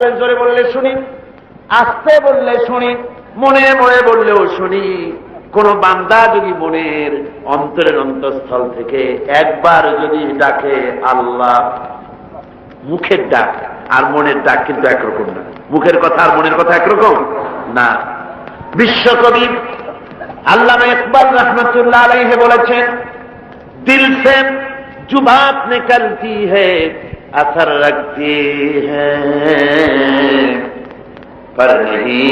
জোরে বললে শুনি, আস্তে বললে শুনি, মনে মনে বললেও শুনি। কোন বান্দা যদি মনের অন্তরের অন্তঃস্থল থেকে একবার যদি ডাকে আল্লাহ, মুখের ডাক আর মনের ডাক কিন্তু একরকম না। মুখের কথা আর মনের কথা একরকম না। বিশ্বকবি আল্লামা ইকবাল রহমতুল্লাহ আলাইহি বলেছেন, দিল সে जो बात निकलती है असर रखती है पर नहीं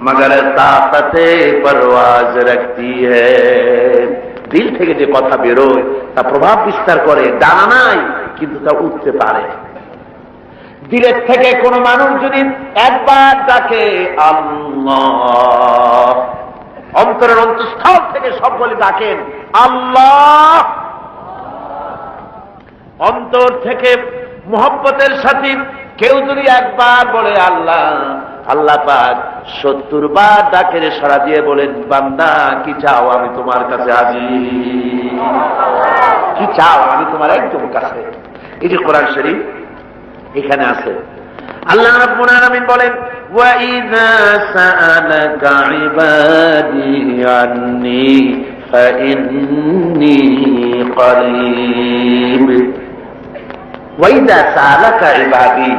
मगर ताकते परवाज रखती है। দিল থেকে যে কথা বেরোয় তা প্রভাব বিস্তার করে, ডানা নাই কিন্তু তা উঠতে পারে। দিলের থেকে কোন মানুষ যদি একবার ডাকে আল্লাহ, অন্তরের অন্তঃস্থল থেকে সব বলে ডাকেন আল্লাহ, অন্তর থেকে মোহব্বতের সাথে কেউ যদি একবার বলে আল্লাহ, আল্লাহ পাক 70 বার ডাকের সাড়া দিয়ে বলেন, বান্দা কি চাও, আমি তোমার কাছে হাজির। কি চাও, আমি তোমার একদম কাছে। এই যে কোরআন শরীফ এখানে আছে, আল্লাহ রাব্বুল আলামিন বলেন, ওয়া ইযা সাআলাকা ইবাদি আন্নী ফাইন্নী করিব। ওয়াইদা সাআলাকা ইবাদি,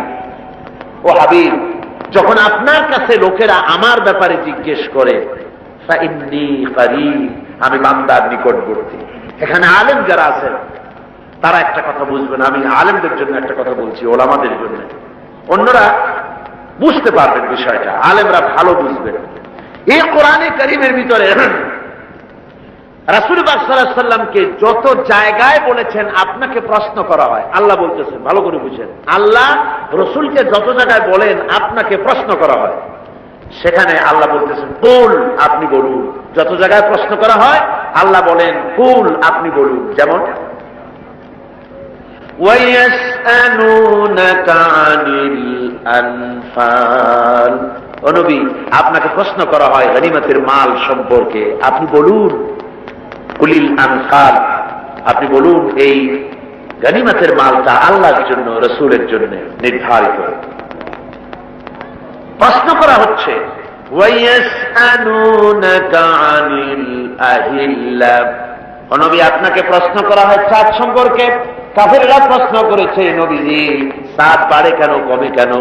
ও হাবিব, যখন আপনার কাছে লোকেরা আমার ব্যাপারে জিজ্ঞেস করে, ফাইন্নী করিব, আমি বান্দার নিকটবর্তী। এখানে আলেম যারা আছেন তারা একটা কথা বুঝবেন, আমি আলেমদের জন্য একটা কথা বলছি, ওলামাদের জন্য। অন্যরা বুঝতে পারবেন বিষয়টা, আলেমরা ভালো বুঝবেন। এই কোরআনে কারীমের ভিতরে রাসূল পাক সাল্লাল্লাহু আলাইহি ওয়াসাল্লামকে যত জায়গায় বলেছেন আপনাকে প্রশ্ন করা হয়, আল্লাহ বলতেছেন, ভালো করে বুঝেন, আল্লাহ রসুলকে যত জায়গায় বলেন আপনাকে প্রশ্ন করা হয়, সেখানে আল্লাহ বলতেছেন কুল, আপনি বলুন। যত জায়গায় প্রশ্ন করা হয় আল্লাহ বলেন কুল, আপনি বলুন। যেমন ওয়ায়াসআলুনাকা আনিল আনফাল, ও নবী আপনাকে প্রশ্ন করা হয় গনিমতের মাল সম্পর্কে, আপনি বলুন। কুলিল আনফাল, আপনি বলুন এই গনিমতের মালটা আল্লাহর জন্য, রাসূলের জন্য নির্ধারিত। প্রশ্ন করা হচ্ছে ওয়ায়াসআলুনাকা আনিল আহিল্লা, ও নবী আপনাকে প্রশ্ন করা হয় চাঁদ সম্পর্কে। কাফেররা প্রশ্ন করেছে, নবীজি চাঁদ বাড়ে কেন, কমে কেন?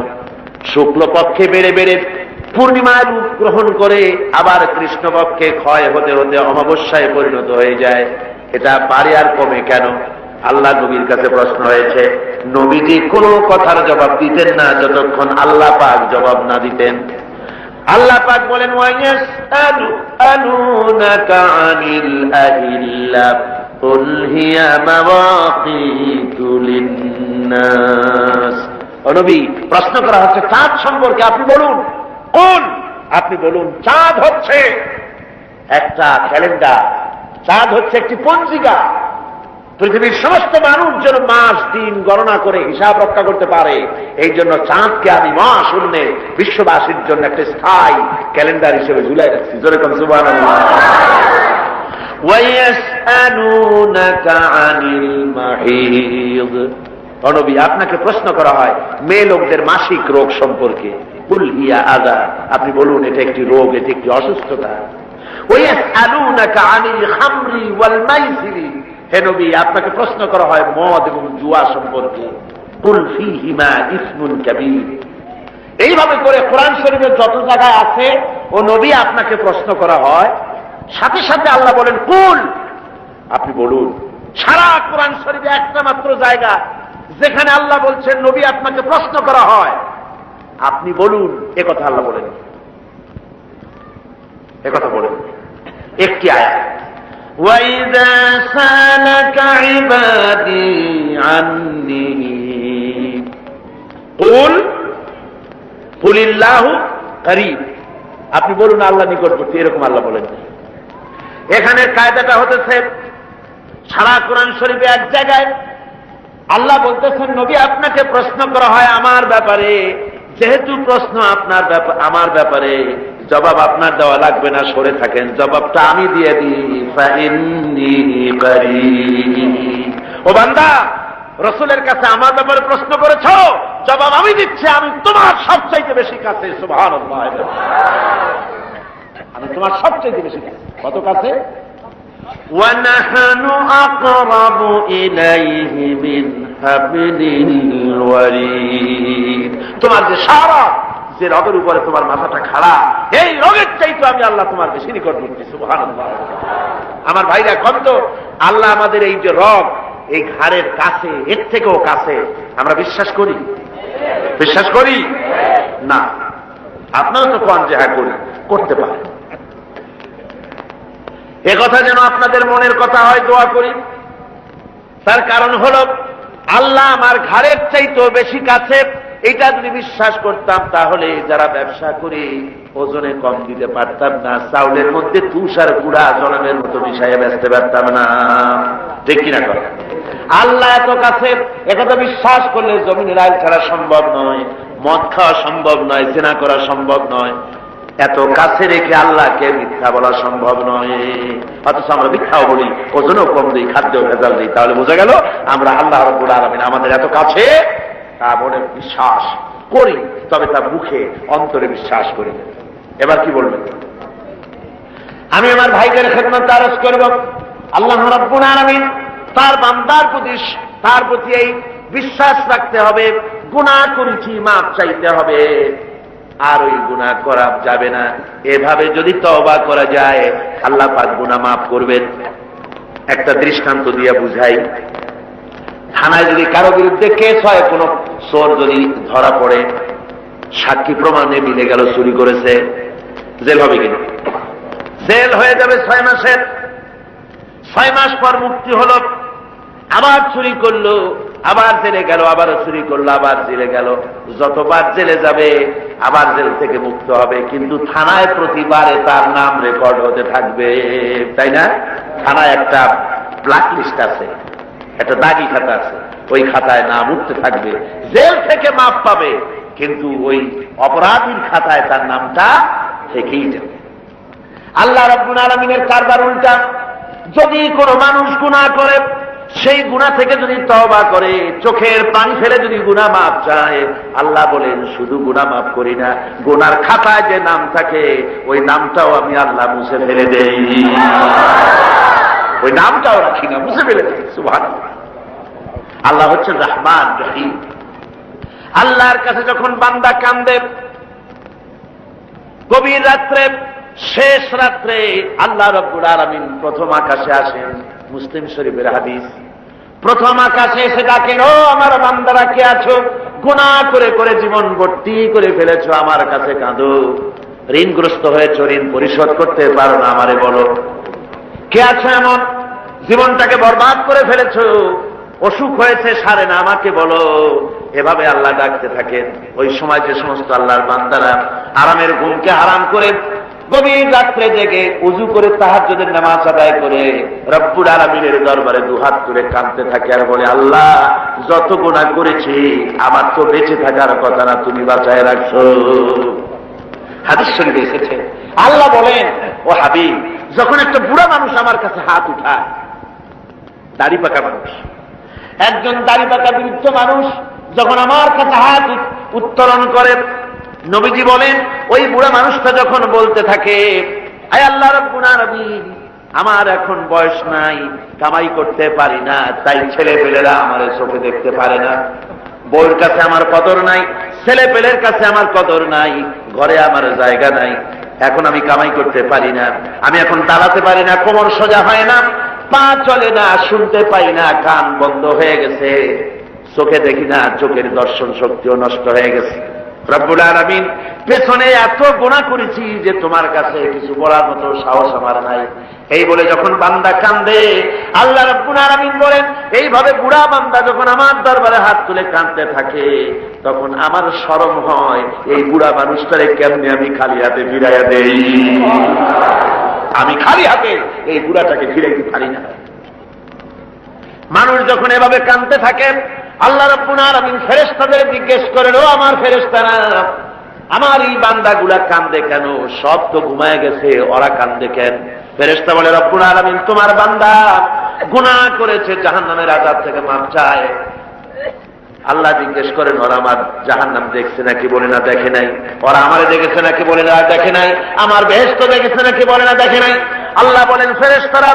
শুক্ল পক্ষে বেড়ে বেড়ে পূর্ণিমার রূপ গ্রহণ করে আবার কৃষ্ণপক্ষে ক্ষয় হতে হতে অমাবস্যায় পরিণত হয়ে যায়, এটা বাড়ে আর কমে কেন? আল্লাহ নবীর কাছে প্রশ্ন হয়েছে, নবীজি কোনো কথার জবাব দিতেন না যতক্ষণ আল্লাহ পাক জবাব না দিতেন। আল্লাহ পাক বলেন ওয়ায়াসআলুনাকা আনিল আহিল্লা কুল হিয়া মাওয়াকিতু লিন্নাস, ও নবী প্রশ্ন করা হচ্ছে চাঁদ সম্পর্কে, আপনি বলুন। কুল, আপনি বলুন, চাঁদ হচ্ছে একটা ক্যালেন্ডার, চাঁদ হচ্ছে একটি পঞ্জিকা। পৃথিবীর সমস্ত মানুষ যেন মাস দিন গণনা করে হিসাব রক্ষা করতে পারে, এই জন্য চাঁদকে আমি মহাশূন্যে বিশ্ববাসীর জন্য একটা স্থায়ী ক্যালেন্ডার হিসেবে ঝুলাই রাখছি। যেরকম সুবহানাল্লাহ। ওয়ায়াসআলুনাকা আনিল মাহিদ, ও নবী আপনাকে প্রশ্ন করা হয় মেয়ে লোকদের মাসিক রোগ সম্পর্কে। কুল হিয়া আযা, আপনি বলুন এটা একটি রোগ, এটা একটি অসুস্থতা। ওয়ায়াসআলুনাকা আনিল খামরি ওয়াল মাইসিরি, হে নবী আপনাকে প্রশ্ন করা হয় মদ এবং জুয়া সম্পর্কে। কুল ফীহিমা ইসমুন কাবীর। এইভাবে করে কোরআন শরীফের যত জায়গায় আছে ও নবী আপনাকে প্রশ্ন করা হয়, সাথে সাথে আল্লাহ বলেন কুল, আপনি বলুন। সারা কোরআন শরীফে একটা মাত্র জায়গা যেখানে আল্লাহ বলছেন নবী আপনাকে প্রশ্ন করা হয়, আপনি বলুন, এ কথা আল্লাহ বলেন, এ কথা বলেন একটি আয়াত, ওয়াইযা সালাকা ইবাদি আন্নী কুল কুলিল্লাহু করিব, আপনি বলুন আল্লাহ নিকটবর্তী, এরকম আল্লাহ বলেন। এখানে কায়দাটা হতেছে সারা কোরআন শরীফে এক জায়গায় আল্লাহ বলতেছেন নবী আপনাকে প্রশ্ন করা হয় আমার ব্যাপারে, যেহেতু প্রশ্ন আপনার আমার ব্যাপারে, জবাব আপনার দেওয়া লাগবে না, সরে থাকেন, জবাবটা আমি দিয়ে দিই। ফাইন্নী করিব, ও বান্দা রসুলের কাছে আমার ব্যাপারে প্রশ্ন করেছ, জবাব আমি দিচ্ছি, আমি তোমার সবচাইতে বেশি কাছে। সুবহানাল্লাহ, আমি তোমার সবচাইতে বেশি কাছে। কত কাছে? وَنَحْنُ أَقْرَبُ إِلَيْهِ مِنْ حَبْلِ الْوَرِيدِ। তোমার যে সারা যে রগের উপরে তোমার মাথাটা খাড়া, এই রগের চাইতে আমি আল্লাহ তোমার বেশি নিকটবর্তী। সুবহানাল্লাহ। আমার ভাইরা, কত আল্লাহ আমাদের এই যে রগ, এই ঘাড়ের কাছে, এর থেকেও কাছে। আমরা বিশ্বাস করি? বিশ্বাস করি না? আপনারা তো কোন যে হ্যাঁ করি, করতে পারেন। এ কথা যেন আপনাদের মনের কথা হয়, দোয়া করি। তার কারণ হল আল্লাহ আমার ঘাড়ের চাইতেও বেশি কাছে। এটা যদি বিশ্বাস করতাম তাহলে যারা ব্যবসা করি ওজনে কম দিতে পারতাম না, চাউলের মধ্যে তুষার কুড়া জনমের মতো মিশাইয়া বেচতে পারতাম না। ঠিক কিনা কথা? আল্লাহ এত কাছে, একথা বিশ্বাস করলে জমিনের আইল ছাড়া সম্ভব নয়, মদ খাওয়া সম্ভব নয়, জেনা করা সম্ভব নয়। এত কাছে রেখে আল্লাহকে মিথ্যা বলা সম্ভব নয়। অথচ আমরা মিথ্যাও বলি, ওজনও কম দিই, খাদ্যও ভেজাল দিই। তাহলে বোঝা গেল আমরা আল্লাহ রাব্বুল আলামিন আমাদের এত কাছে, তা মনে বিশ্বাস করি, তবে তা মুখে অন্তরে বিশ্বাস করি। এবার কি বলবেন? আমি আমার ভাইদের খেদমত আরজ করব, আল্লাহ রাব্বুল আলামিন তার বান্দার প্রতি তার প্রতি এই বিশ্বাস রাখতে হবে, গুনাহ করেছি মাপ চাইতে হবে, আর ওই গুনাহ করা যাবে না। এভাবে যদি তওবা করা যায় আল্লাহ পাক গুনাহ মাফ করবেন। একটা দৃষ্টান্ত দিয়ে বুঝাই। থানায় যদি কারো বিরুদ্ধে কেস হয়, কোন চোর যদি ধরা পড়ে, সাক্ষী প্রমাণে মিলে গেল চুরি করেছে, জেল হবে কিনা? জেল হয়ে যাবে 6 মাসের। 6 মাস পর মুক্তি হলো, আবার চুরি করলো, আবার জেলে গেল, আবারও চুরি করলো, আবার জেলে গেল। যতবার জেলে যাবে আবার জেল থেকে মুক্ত হবে, কিন্তু থানায় প্রতিবারে তার নাম রেকর্ড হতে থাকবে, তাই না? থানায় একটা ব্ল্যাক লিস্ট আছে, একটা দাগি খাতা আছে, ওই খাতায় নাম উঠতে থাকবে। জেল থেকে মাপ পাবে, কিন্তু ওই অপরাধীর খাতায় তার নামটা থেকেই যাবে। আল্লাহ রাব্বুল আলামিনের কারবার উল্টা। যদি কোনো মানুষ গুনাহ করে, সেই গুনাহ থেকে যদি তওবা করে, চোখের পানি ফেলে যদি গুনাহ মাপ চায়, আল্লাহ বলেন শুধু গুনাহ মাপ করি না, গুনার খাতায় যে নাম থাকে ওই নামটাও আমি আল্লাহ মুছে ফেলে দেই। ওই নামটাও রাখি না, মুছে ফেলে দেই। সুবহানাল্লাহ। আল্লাহ হচ্ছেন রহমান রহিম। আল্লাহর কাছে যখন বান্দা কান্দে, গভীর রাত্রে, শেষ রাত্রে আল্লাহ রাব্বুল আলামিন প্রথম আকাশে আসেন। মুসলিম শরীফের হাদিস। প্রথম আকাশে এসে ডাকেন, ও আমার বান্দারা কে আছো? গুনাহ করে করে জীবন ভর্তি করে ফেলেছো, আমার কাছে কাঁদো। ঋণগ্রস্ত হয়েছো, ঋণ পরিশোধ করতে পারো না, আমারে বলো। কে আছো এমন জীবনটাকে বরবাদ করে ফেলেছো, অসুখ হয়েছে সারে না, আমাকে বলো। এভাবে আল্লাহ ডাকতে থাকেন। ওই সময় যে সমস্ত আল্লাহর বান্দারা আরামের ঘুমকে হারাম করে গভীর রাত্রে জেগে উযু করে তাহাজ্জুদের নামাজ আদায় করে রব্বুল আলামিনের দরবারে দুহাত তুলে কাঁদতে থাকে আর বলে, আল্লাহ যত গুনাহ করেছি আমার তো বেঁচে থাকার কথা না, তুমি বাঁচায় রাখছো। হাদিস শরীফে এসেছে, আল্লাহ বলেন, ও হাবিব, যখন একটা বুড়া মানুষ আমার কাছে হাত উঠায়, দাড়ি পাকা মানুষ, একজন দাড়ি পাকা বৃদ্ধ মানুষ যখন আমার কাছে হাত উত্তোলন করে, নবীজি বলেন ওই বুড়া মানুষটা যখন বলতে থাকে, আয় আল্লাহ রাব্বুল আলামিন, আমার এখন বয়স নাই, কামাই করতে পারি না, তাই ছেলে পেলেরা আমার চোখে দেখতে পারে না, বউর কাছে আমার কদর নাই, ছেলে পেলের কাছে আমার কদর নাই, ঘরে আমার জায়গা নাই, এখন আমি কামাই করতে পারি না, আমি এখন দাঁড়াতে পারি না, কোমর সোজা হয় না, পা চলে না, শুনতে পাই না, কান বন্ধ হয়ে গেছে, চোখে দেখি না, চোখের দর্শন শক্তিও নষ্ট হয়ে গেছে। রব্বুল আলামিন, পেছনে এত গুনাহ করেছি যে তোমার কাছে কিছু বলার মতো সাহস আমার নাই। এই বলে যখন বান্দা কান্দে, আল্লাহ রব্বুল আলামিন বলেন, এইভাবে বুড়া বান্দা যখন আমার দরবারে হাত তুলে কাঁদতে থাকে, তখন আমার শরম হয়, এই বুড়া মানুষটারে কেমনে আমি খালি হাতে ফিরাইয়া দেই। আমি খালি হাতে এই বুড়াটাকে ফিরাইতে পারি না। মানুষ যখন এভাবে কাঁদতে থাকে, আল্লাহ রাব্বুল আলামিন ফেরেশতাদের জিজ্ঞেস করেন, ও আমার ফেরেশতারা, আমার এই বান্দাগুলা কান্দে কেন? সব তো ঘুমায় গেছে, ওরা কান্দে কেন? ফেরেশতা বলে, রব্বুল আলামিন, তোমার বান্দা গুনাহ করেছে, জাহান্নামের আযাব থেকে মাপ চায়, আল্লাহ জিজ্ঞেস করেন, ওরা আমার জাহান্নাম দেখছে নাকি? বলে না দেখে নাই। ওরা আমারে দেখেছে নাকি? বলে না দেখে নাই। আমার বেহেশত দেখেছে নাকি? বলে না দেখে নাই। আল্লাহ বলেন, ফেরেশতারা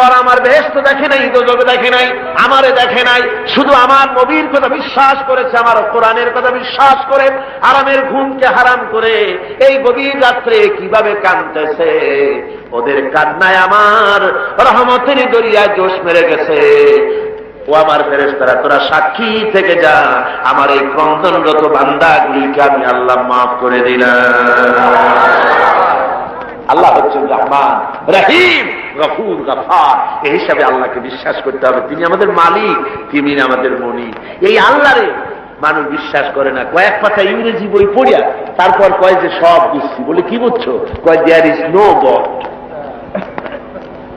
ওরা আমার বেহেশত দেখে নাই, দোজখ দেখে নাই, আমারে দেখে নাই, শুধু আমার নবীর কথা বিশ্বাস করেছে, আমার কোরআনের কথা বিশ্বাস করে আরামের ঘুমকে হারাম করে এই গভীর রাত্রে কিভাবে কাঁদতেছে। ওদের কান্নায় আমার রহমতের দরিয়ায় জোশ মেরে গেছে। ও আমার ফেরেশতারা, তোরা সাক্ষী থেকে যা, আমার এই ক্রন্দনরত বান্দাগুলিকে আমি আল্লাহ মাফ করে দিলাম। আল্লাহ হচ্ছেন রহমান, রহিম, গফুর, গফার। এই হিসাবে আল্লাহকে বিশ্বাস করতে হবে। তিনি আমাদের মালিক, তিনি আমাদের মনি। এই আল্লাহরে মানুষ বিশ্বাস করে না। কয়েক পাতা ইংরেজি বই পড়িয়া তারপর কয় যে সব বুঝছি। বলে কি বুঝছো? কয় দেয়ার ইজ নো গড।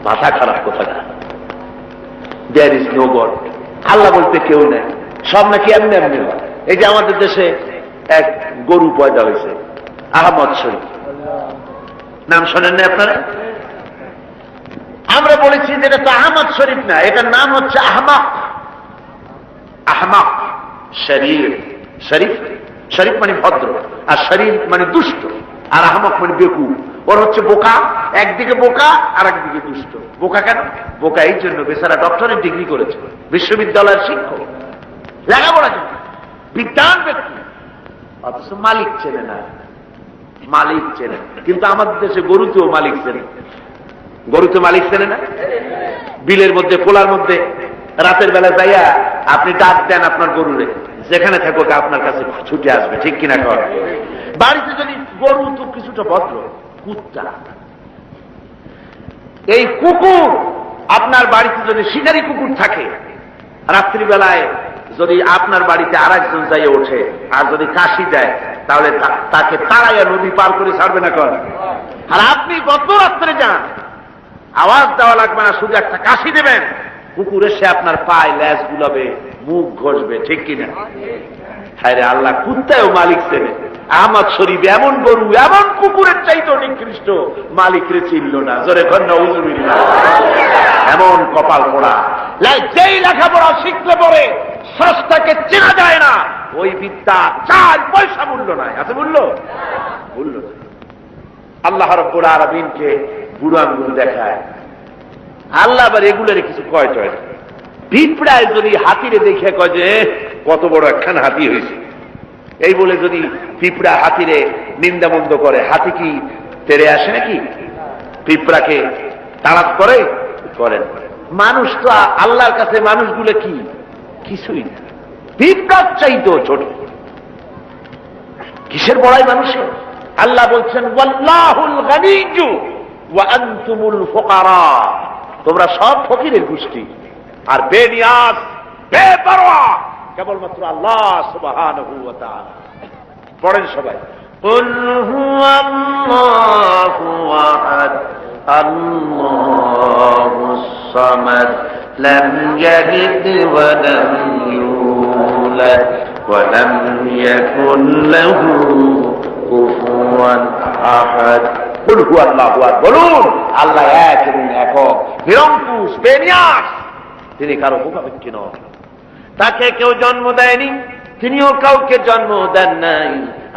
মাথা খারাপ কথা। দেয়ার ইজ নো গড, আল্লাহ বলতে কেউ নেই। সব নাকি এমনি এমনি হয়। এই যে আমাদের দেশে এক গরু পয়দা হয়েছে, আহমদ শরীফ, নাম শোনেন না আপনারা? আমরা বলেছি যে এটা তো আহমদ শরীফ না, এটার নাম হচ্ছে আহমাক। আহমাক শরীফ, শরীফ, শরীফ মানে ভদ্র, আর শরীফ মানে দুষ্ট, আর আহমক মানে বেকুব। ওর হচ্ছে বোকা, একদিকে বোকা আর একদিকে দুষ্ট। বোকা কেন? বোকা এই জন্য বেচারা ডক্টরের ডিগ্রি করেছে, বিশ্ববিদ্যালয়ের শিক্ষক, লেখাপড়া জন্য বিজ্ঞান ব্যক্তি, অথচ মালিক চেনে না। মালিক চেনে, কিন্তু আমাদের দেশে গরুতেও মালিক চেনে। গরুতে মালিক চেনে না। বিলের মধ্যে, পোলার মধ্যে রাতের বেলা যাইয়া আপনি ডাক দেন আপনার গরুরে, যেখানে থাকুক আপনার কাছে ছুটে আসবে, ঠিক কিনা কর? বাড়িতে যদি গরু তো কিছুটা ভদ্র, কুত্তা, এই কুকুর আপনার বাড়িতে যদি শিকারী কুকুর থাকে, রাত্রিবেলায় যদি আপনার বাড়িতে আর একজন যাইয়ে ওঠে আর যদি কাশি দেয়, তাহলে তাকে তাড়াইয়া নদী পার করে ছাড়বে না কর? আর আপনি গত রাত্রে যান, আওয়াজ দেওয়া লাগবে না, শুধু একটা কাশি দেবেন, কুকুর এসে আপনার পায়ে ল্যাজ গুলাবে, মুখ ঘষবে, ঠিক কিনা? হ্যাঁ রে, আল্লাহ কুত্তায়ও মালিক চেনে। আহমদ শরীফ এমন গরু, এমন কুকুরের চাইতে নিকৃষ্ট, মালিকরে চিনল না। জোরে কন্যা উজুবিল্লাহ। এমন কপাল পোড়া। যেই লেখাপড়া শিখতে পড়ে স্রষ্টাকে চেনা যায় না, ওই বিদ্যা 4 পয়সা মূল্য নাই। আছে মূল্য? মূল্য। আল্লাহ রাব্বুল আলামিনকে বুড়ো আঙ্গুল দেখায়। আল্লাহ আবার এগুলোর কিছু কয় টয়। পিঁপড়ায় যদি হাতিরে দেখে কয় যে কত বড় একখান হাতি হয়েছে, এই বলে যদি পিঁপড়া হাতিরে নিন্দামন্দ করে, হাতি কি তেড়ে আসে নাকি? পিঁপড়াকে তাড়াত করে? করেন। মানুষ তো আল্লাহর কাছে মানুষগুলো কি? কিছুই না, পিঁপড়ার চাইতেও ছোট। কিসের বড়াই মানুষের? আল্লাহ বলছেন, ওয়াল্লাহুল গানিয়্যু ওয়া আনতুমুল ফুকারা। তোমরা সব ফকিরের গোষ্ঠী আর বেনিয়াজ, বেপরোয়া কেবলমাত্র আল্লাহ সুবহানাহু ওয়া তাআলা। পড়েন সবাই, কুল হুয়াল্লাহু আহাদ আল্লাহুস সামাদ লাম ইয়ালিদ ওয়া লাম ইউলাদ ওয়া লাম ইয়াকুল লাহু কুফুয়ান আহাদ। কুল হুয়াল্লাহু আহাদ, বলুন আল্লাহ এক এবং একক, নিরঙ্কুশ, বেনিয়াজ, তিনি কারো মুখাপেক্ষী নন। তাকে কেউ জন্ম দেয়নি, তিনিও কাউকে জন্ম দেন নাই।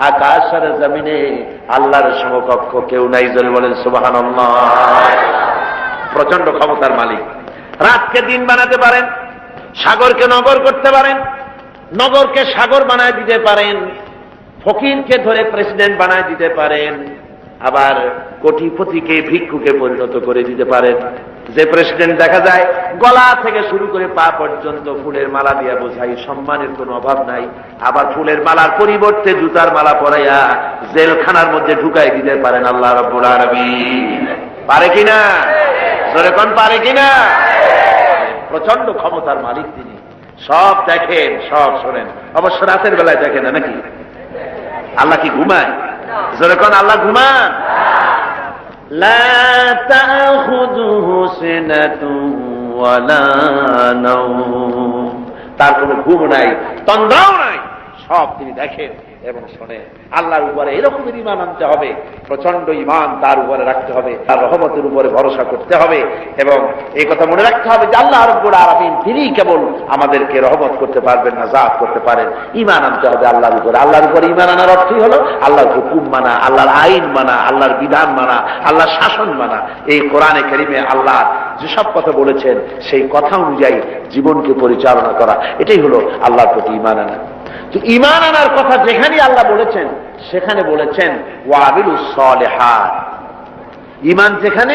আকাশ আর জমিনে আল্লাহর সমকক্ষ কেউ নাই। জল বলেন সুবহানাল্লাহ। প্রচন্ড ক্ষমতার মালিক। রাতকে দিন বানাতে পারেন, সাগরকে নগর করতে পারেন, নগরকে সাগর বানায় দিতে পারেন, ফকিরকে ধরে প্রেসিডেন্ট বানায় দিতে পারেন, আবার কোটিপতিকে ভিক্ষুকে পরিণত করে দিতে পারেন। যে প্রেসিডেন্ট দেখা যায় গলা থেকে শুরু করে পা পর্যন্ত ফুলের মালা দিয়া বোঝাই, সম্মানের কোনো অভাব নাই। আবার ফুলের মালার পরিবর্তে জুতার মালা পরাইয়া জেলখানার মধ্যে ঢুকাই দিতে পারেন আল্লাহ রাব্বুল আলামিন। পারে কিনা? জোরে কোন পারে কিনা? প্রচন্ড ক্ষমতার মালিক তিনি। সব দেখেন, সব শোনেন। অবশ্য রাতের বেলায় দেখেন না নাকি? আল্লাহ কি ঘুমায়? জোরে কোন আল্লাহ ঘুমান? লা তাখুযুহু সিনাতুন ওয়ালা নাওম। তার কোনো ঘুম নাই, তন্দ্রাও নাই, সব তিনি দেখেন। এবং শোনে। আল্লাহর উপরে এরকমের ঈমান আনতে হবে, প্রচন্ড ঈমান তার উপরে রাখতে হবে, তার রহমতের উপরে ভরসা করতে হবে এবং এই কথা মনে রাখতে হবে যে আল্লাহ রাব্বুল আলামিন তিনিই কেবল আমাদেরকে রহমত করতে পারবেন না, জাত করতে পারেন। ঈমান আনতে হবে আল্লাহর উপরে। আল্লাহর উপরে ঈমান আনার অর্থই হলো আল্লাহর হুকুম মানা, আল্লাহর আইন মানা, আল্লাহর বিধান মানা, আল্লাহর শাসন মানা। এই কোরআনে কারীমে আল্লাহ যেসব কথা বলেছেন সেই কথা অনুযায়ী জীবনকে পরিচালনা করা, এটাই হলো আল্লাহর প্রতি ঈমান আনা। তো ঈমান আনার কথা যেখানেই আল্লাহ বলেছেন সেখানে বলেছেন ওয়াবিলুস সালিহাত। ঈমান যেখানে,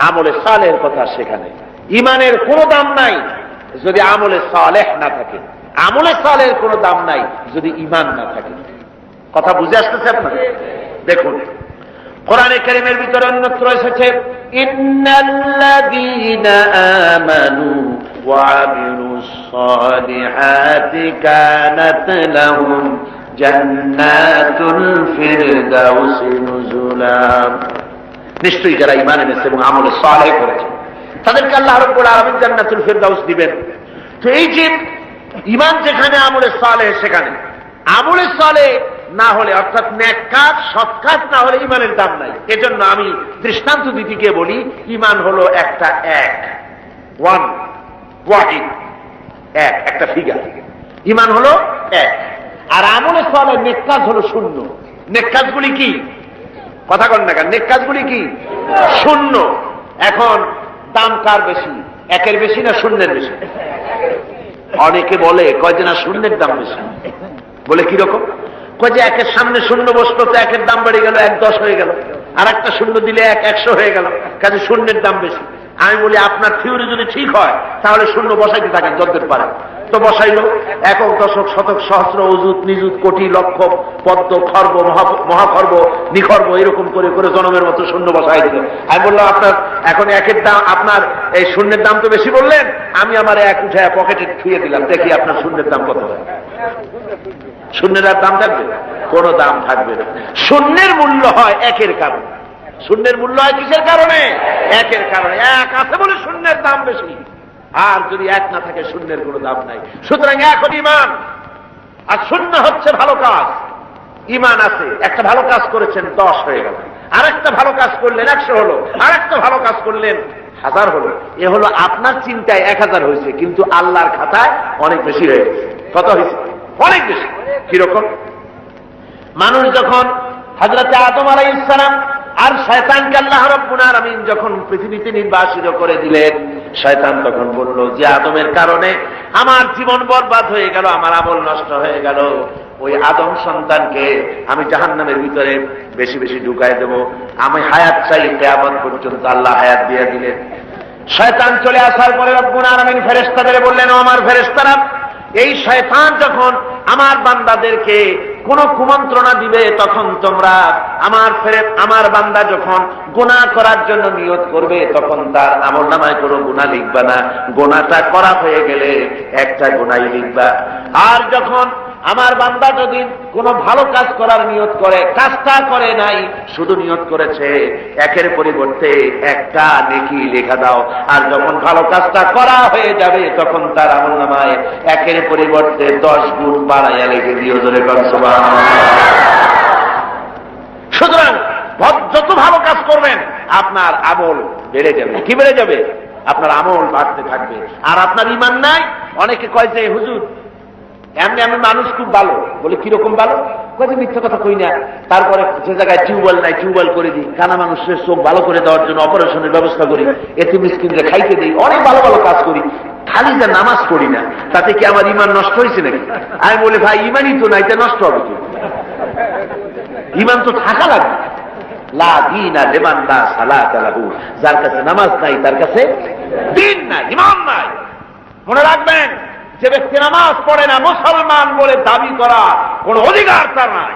আমলে সালেহের কথা সেখানে। ঈমানের কোনো দাম নাই যদি আমলে সালেহ না থাকে, আমলে সালেহের কোনো দাম নাই যদি ঈমান না থাকে। কথা বুঝে আসতেছে আপনার? দেখুন কোরআনে কারীমের ভিতরে অন্যত্র এসেছে ইন্নাল্লাযীনা আমানু ওয়া আমিলুস সালিহাতি কানাত লাহুম জান্নাতুল ফিরদাউসি নুজুলা। নিশ্চয়ই যারা ঈমান এনেছে এবং আমলে সালেহ করেছে তাদেরকে আল্লাহ রাব্বুল আলামিন জান্নাতুল ফিরদাউস দিবেন। তো এই যে ঈমান যেখানে, আমলে সালেহ সেখানে। আমলে সালেহ না হলে, অর্থাৎ নেক কাজ, সৎ কাজ না হলে ঈমানের দাম নাই। এজন্য আমি দৃষ্টান্ত দিতে গিয়ে বলি ঈমান হলো একটা এক, ওয়াহিদ, একটা ফিগার। ঈমান হলো এক, আর আমলে সালেহ নেক কাজ হলো শূন্য। নেক কাজগুলি কি? কথা কন না কেন? নেক কাজগুলি কি? শূন্য। এখন দাম কার বেশি, একের বেশি না শূন্যের বেশি? অনেকে বলে কয় যে না শূন্যের দাম বেশি। বলে কিরকম? কয় যে একের সামনে শূন্য বসলো তো একের দাম বেড়ে গেল, 1-10 হয়ে গেল, আর একটা শূন্য দিলে 100 হয়ে গেল, কাজে শূন্যের দাম বেশি। আমি বলি আপনার থিওরি যদি ঠিক হয় তাহলে শূন্য বসাইতে থাকেন যতদূর পারেন। তো বসাইল একক, দশক, শতক, সহস্র, অযুত, নিযুত, কোটি, লক্ষ, পদ্ম, খর্ব, মহাখর্ব, নিখর্ব, এরকম করে করে জনমের মতো শূন্য বসাই দিল। আমি বললাম আপনার এখন একের দাম, আপনার এই শূন্যের দাম তো বেশি বললেন, আমি আমার এক উঠে পকেটে ছুঁয়ে দিলাম, দেখি আপনার শূন্যের দাম কত হয়। শূন্যের আর দাম থাকবে? কোনো দাম থাকবে না। শূন্যের মূল্য হয় একের কারণে। শূন্যের মূল্য হয় কিসের কারণে? একের কারণে। এক আছে বলে শূন্যের দাম বেশি, আর যদি এক না থাকে শূন্যের কোনো দাম নাই। সুতরাং এক হল ঈমান, আর শূন্য হচ্ছে ভালো কাজ। ঈমান আছে, একটা ভালো কাজ করেছেন 10 হয়ে গেল, আর একটা ভালো কাজ করলেন 100 হলো, আর একটা ভালো কাজ করলেন 1000 হলো। এ হলো আপনার চিন্তায় 1000 হয়েছে, কিন্তু আল্লাহর খাতায় অনেক বেশি হয়ে গেছে। কত হয়েছে? অনেক বেশি। কিরকম? মানুষ যখন হযরতে আদম আলাইহিস সালাম আর শয়তানকে আল্লাহ রাব্বুল আলামিন যখন পৃথিবীতে নির্বাসিত করে দিলেন, শয়তান তখন বলল যে আদমের কারণে আমার জীবন বরবাদ হয়ে গেল, আমার আমল নষ্ট হয়ে গেল, ওই আদম সন্তানকে আমি জাহান্নামের ভিতরে বেশি বেশি ঢুকাই দেব, আমি হায়াত চাই কিয়ামত পর্যন্ত। আল্লাহ হায়াত দিয়ে দিলেন। শয়তান চলে আসার পরে রব্বুল আলামিন ফেরেশতাদের বললেন, ও আমার ফেরেশতারা, এই শয়তান যখন আমার বান্দাদেরকে কোন কুমন্ত্রণা দিবে তখন তোমরা আমার বান্দা যখন গুনাহ করার জন্য নিয়ত করবে তখন তার আমলনামায় কোনো গুনাহ লিখবা না, গুনাহটা করা হয়ে গেলে একটা গুনাহই লিখবা। আর যখন আমার বান্দা যদি কোনো ভালো কাজ করার নিয়ত করে, কাজটা করে নাই, শুধু নিয়ত করেছে, একের পরিবর্তে একটা নেকি লেখা দাও। আর যখন ভালো কাজটা করা হয়ে যাবে তখন তার আমলনামায় একের পরিবর্তে 10 গুণ বাড়াইয়া লিখে দিও। জোরে বল সুবহানাল্লাহ। সুতরাং যত ভালো কাজ করবেন আপনার আমল বেড়ে যাবে। কি বেড়ে যাবে? আপনার আমল বাড়তে থাকবে। আর আপনার ঈমান নাই। অনেকে কয় যে হুজুর এমনি আমি মানুষ খুব ভালো। বলে কিরকম ভালো? কয়েছে মিথ্যা কথা কই না, তারপরে যে জায়গায় টিউবওয়েল নাই টিউবওয়েল করে দিই, কানা মানুষের চোখ ভালো করে দেওয়ার জন্য অপারেশনের ব্যবস্থা করি, এতে মিসকিনরে খাইতে দিই, অনেক ভালো ভালো কাজ করি, খালি যা নামাজ পড়ি না, তাতে কি আমার ঈমান নষ্ট হয়েছে নাকি? আমি বলি ভাই ঈমানই তো নাই, এটা নষ্ট হবে কি? ঈমান তো থাকা লাগবে। লা দীনা লিমান লা সালাতা লাহু, যার কাছে নামাজ নাই তার কাছে দ্বীন নাই, ঈমান নাই। মনে রাখবেন, যে ব্যক্তি নামাজ পড়ে না, মুসলমান বলে দাবি করা কোন অধিকার তার নাই,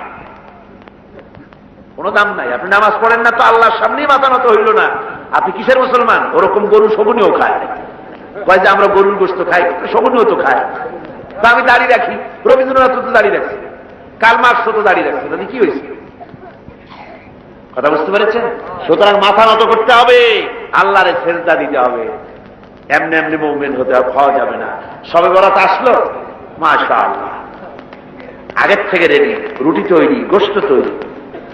কোনো দাম নাই। আপনি নামাজ পড়েন না তো আল্লাহর সামনেই মাথা নত হইল না, আপনি কিসের মুসলমান? ওরকম গরু শগুনিও খায়। কয় যে আমরা গরুর গোশত খাই, শগুনিও তো খায়। তো আমি দাঁড়িয়ে রাখি, রবীন্দ্রনাথ তো দাঁড়িয়ে রাখছি, কার্ল মার্কস তো দাঁড়িয়ে রাখছে, তাহলে কি হয়েছে? কথা বুঝতে পেরেছেন? সুতরাং মাথা নত করতে হবে, আল্লাহরে সেজদা দিতে হবে। এমনি এমনি মুমিন হতে খাওয়া যাবে না। শবে বরাত আসলো, মাশাআল্লাহ, আগের থেকে রেডি, রুটি তৈরি, গোশত তৈরি,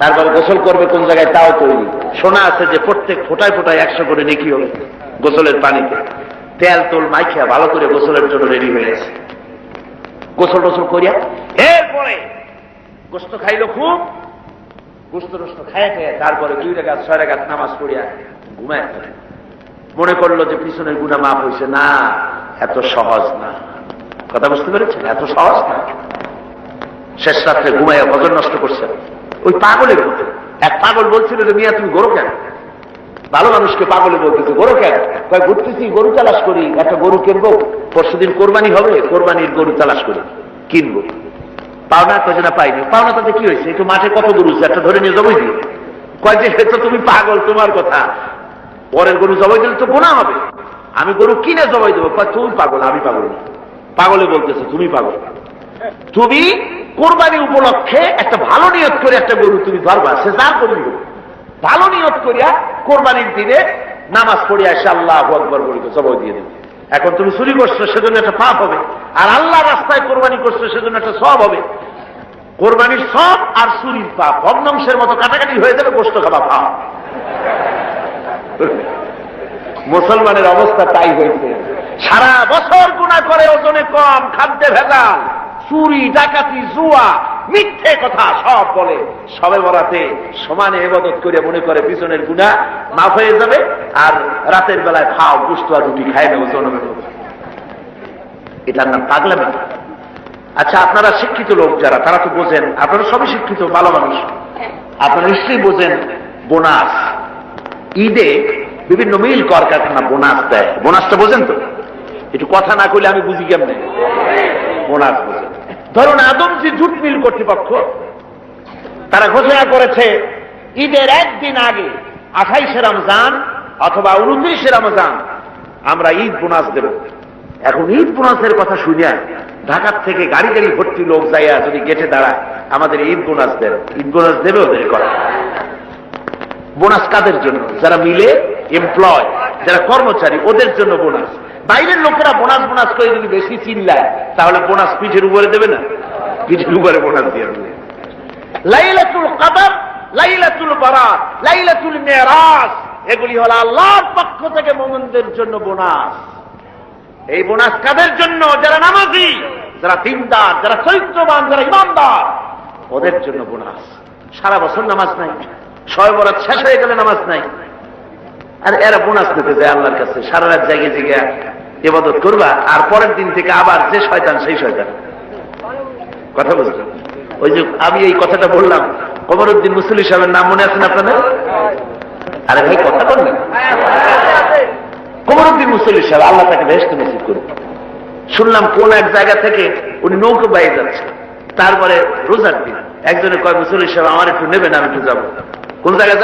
তারপর গোসল করবে কোন জায়গায় তাও তৈরি। শোনা আছে যে প্রত্যেক ফোটায় ফোটায় 100 করে নেকি হবে গোসলের পানিতে। তেল তোল মাইখিয়া ভালো করে গোসলের জন্য রেডি হয়ে গেছে। গোসল টোসল করিয়া এরপরে গোস্ত খাইলো খুব, গোস্ত টোস্ত খাইয়া খাইয়া তারপরে 2 রাকাত 6 রাকাত নামাজ পড়িয়া ঘুমায় ফেলে। মনে করলো যে পিছনের গুনাহ মাফ হয়েছে। না, এত সহজ না। কথা বুঝতে পেরেছেন? এত সহজ না। শেষ রাত্রে ঘুমাইয়া ফজর নষ্ট করছেন। ওই পাগলের মতো এক পাগল বলছিল যে মিয়া তুমি গরু কেন? ভালো মানুষকে পাগলে বলতেছে গরু কেন? কয় ঘুরতেছি, গরু তালাশ করি, একটা গরু কিনবো, পরশুদিন কোরবানি হবে, কোরবানির গরু তালাশ করি, কিনবো। পাওনা কয় না পাইনি। পাওনা তাতে কি হয়েছে? একটু মাঠে কত গরু একটা ধরে নিয়ে জবাই দিই। কয় যে তো তুমি পাগল, তোমার কথা, পরের গরু জবাই দিলে তো গুনাহ হবে, আমি গরু কিনে জবাই দেবো। কয় তুমি পাগল, আমি পাগল না। পাগলে বলতেছে তুমি পাগল। তুমি কোরবানি উপলক্ষে একটা ভালো নিয়ত করে একটা গরু তুমি ধরবা, সে যার গরু ভালো নিয়ত করিয়া কোরবানির দিনে নামাজ পড়িয়া এসে আল্লাহু আকবার বলিতে জবাই দিয়ে দেবে। এখন তুমি চুরি করছো সেজন্য একটা পাপ হবে, আর আল্লাহ রাস্তায় কোরবানি করছো সেজন্য একটা সওয়াব হবে। কোরবানির সওয়াব আর চুরির পাপ ভগ্নাংশের মতো কাটাকাটি হয়ে যাবে, গোশত খাওয়া পাপ। মুসলমানের অবস্থা তাই হয়েছে। সারা বছর গুনাহ করে, ওজনে কম, খাদ্যে ভেজাল, চুরি, ডাকাতি, জুয়া, মিথ্যে কথা সব বলে। সবে বরাতে সমানে ইবাদত করে মনে করে পিছনের গুনাহ মাফ হয়ে যাবে, আর রাতের বেলায় খাও গোশত আর রুটি খায় না ওজন। এটার নাম পাগলামি। আচ্ছা, আপনারা শিক্ষিত লোক যারা, তারা তো বোঝেন, আপনারা সবই শিক্ষিত, ভালো মানুষ, আপনারা নিশ্চয়ই বোঝেন বোনাস। ঈদে বিভিন্ন মিল কলকারখানা বোনাস দেয়। বোনাসটা বোঝেন তো? একটু কথা না কইলে আমি বুঝি কেমনে। বোনাস বোঝেন। ধরুন আদমজি জুট মিল কর্তৃপক্ষ তারা ঘোষণা করেছে ঈদের একদিন আগে 28শে রমজান অথবা 29শে রমজান আমরা ঈদ বোনাস দেব। এখন ঈদ বোনাসের কথা শুনিয়া ঢাকার থেকে গাড়ি গাড়ি ভর্তি লোক যাইয়া যদি গেটে দাঁড়ায় আমাদের ঈদ বোনাস দেবে, ঈদ বোনাস দেবে ওদের কথা। বোনাস কাদের জন্য? যারা মিলে এমপ্লয়, যারা কর্মচারী, ওদের জন্য বোনাস। বাইরের লোকেরা বোনাস বোনাস করে যদি বেশি চিল্লায় তাহলে বোনাস পিঠের উপরে দেবে না, পিঠের উপরে বোনাস দিয়ে দেবে। লাইলাতুল কদর, লাইলাতুল বারাত, লাইলাতুল মেরাজ, এগুলি হলো আল্লাহর পক্ষ থেকে মুমিনদের জন্য বোনাস। এই বোনাস কাদের জন্য? যারা নামাজি, যারা দিনদার, যারা চরিত্রবান, যারা ইমানদার, ওদের জন্য বোনাস। সারা বছর নামাজ নাই, শবে বরাত শেষ হয়ে গেলে নামাজ নাই, আর এরা বোনাস দিতে যায় আল্লাহর কাছে। সারা রাত জায়গায় জায়গায় ইবাদত করবা, আর পরের দিন থেকে আবার যে শয়তান সেই শয়তান। কথা বুঝলেন? ওই যে আমি এই কথাটা বললাম, কমরউদ্দিন মুসল্লি সাহেবের নাম মনে আছেন আপনাদের? আরে ভাই কথা বললেন, কমরউদ্দিন মুসল্লি সাহেব, আল্লাহ তাকে বেহেশতে নসিব করুন। শুনলাম কোন এক জায়গা থেকে উনি নৌকো বাইয়ে যাচ্ছে, তারপরে রোজার দিন একজনে কয় মুসল্লি সাহেব আমার একটু নেবেন, আমি একটু যাবো। কোন জায়গায়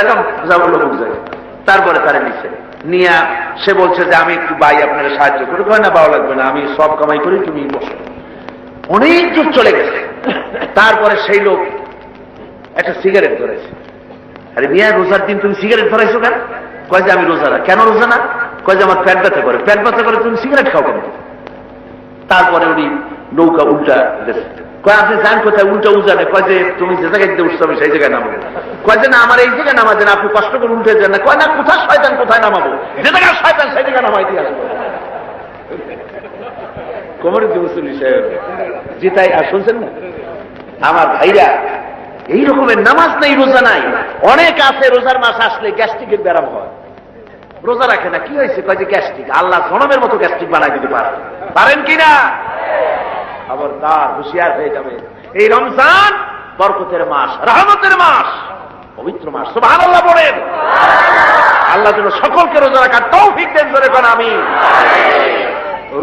যাবো? লোক জায়গায়। তারপরে তারা নিচ্ছে নিয়ে সে বলছে যে আমি একটু ভাই আপনাকে সাহায্য করি। কয় না, পাওয়া লাগবে না, আমি সব কামাই করি, তুমি বসো। অনেক দূর চলে গেছে। তারপরে সেই লোক একটা সিগারেট ধরেছে। আরে মিয়া, রোজার দিন তুমি সিগারেট ধরাইছো কেন? কয় যে আমি রোজা না। কেন রোজা না? কয় যে আমার পেট ব্যথা করে। পেট ব্যথা করে তুমি সিগারেট খাও কেন? তারপরে উনি নৌকা উল্টা গেছে। কয় আপনি যান কোথায়? উল্টা উজানে। কয় যে তুমি যে জায়গায় দিয়ে উঠছো আমি সেই জায়গায় নামাবো। কয় যে না, আমার এই জায়গায় নামা দেন, আপনি কষ্ট করে উল্টে যান না। কয় না, কোথায় শয়তান কোথায় নামাবো, যে জায়গায় শয়তান সেই জায়গায় নামাই দিয়ে আসবো। কমরউদ্দিন মুসল্লি সাহেব জিতাই। আর শুনছেন না আমার ভাইরা, এই রকমের নামাজ নেই, রোজা নাই। অনেক আছে রোজার মাস আসলে গ্যাস্ট্রিকের ব্যারাম হয়, রোজা রাখে না। কি হয়েছে? কয় যে গ্যাস্ট্রিক। আল্লাহ জনমের মতো গ্যাস্ট্রিক বানাই দিতে পারেন কিনা? খবরদার, হুঁশিয়ার হয়ে যাবে। এই রমজান বরকতের মাস, রহমতের মাস, পবিত্র মাস। সুবহানাল্লাহ বলেন। আল্লাহ যেন সকলকে রোজা রাখার তৌফিক দেন, জোরে বলেন আমিন।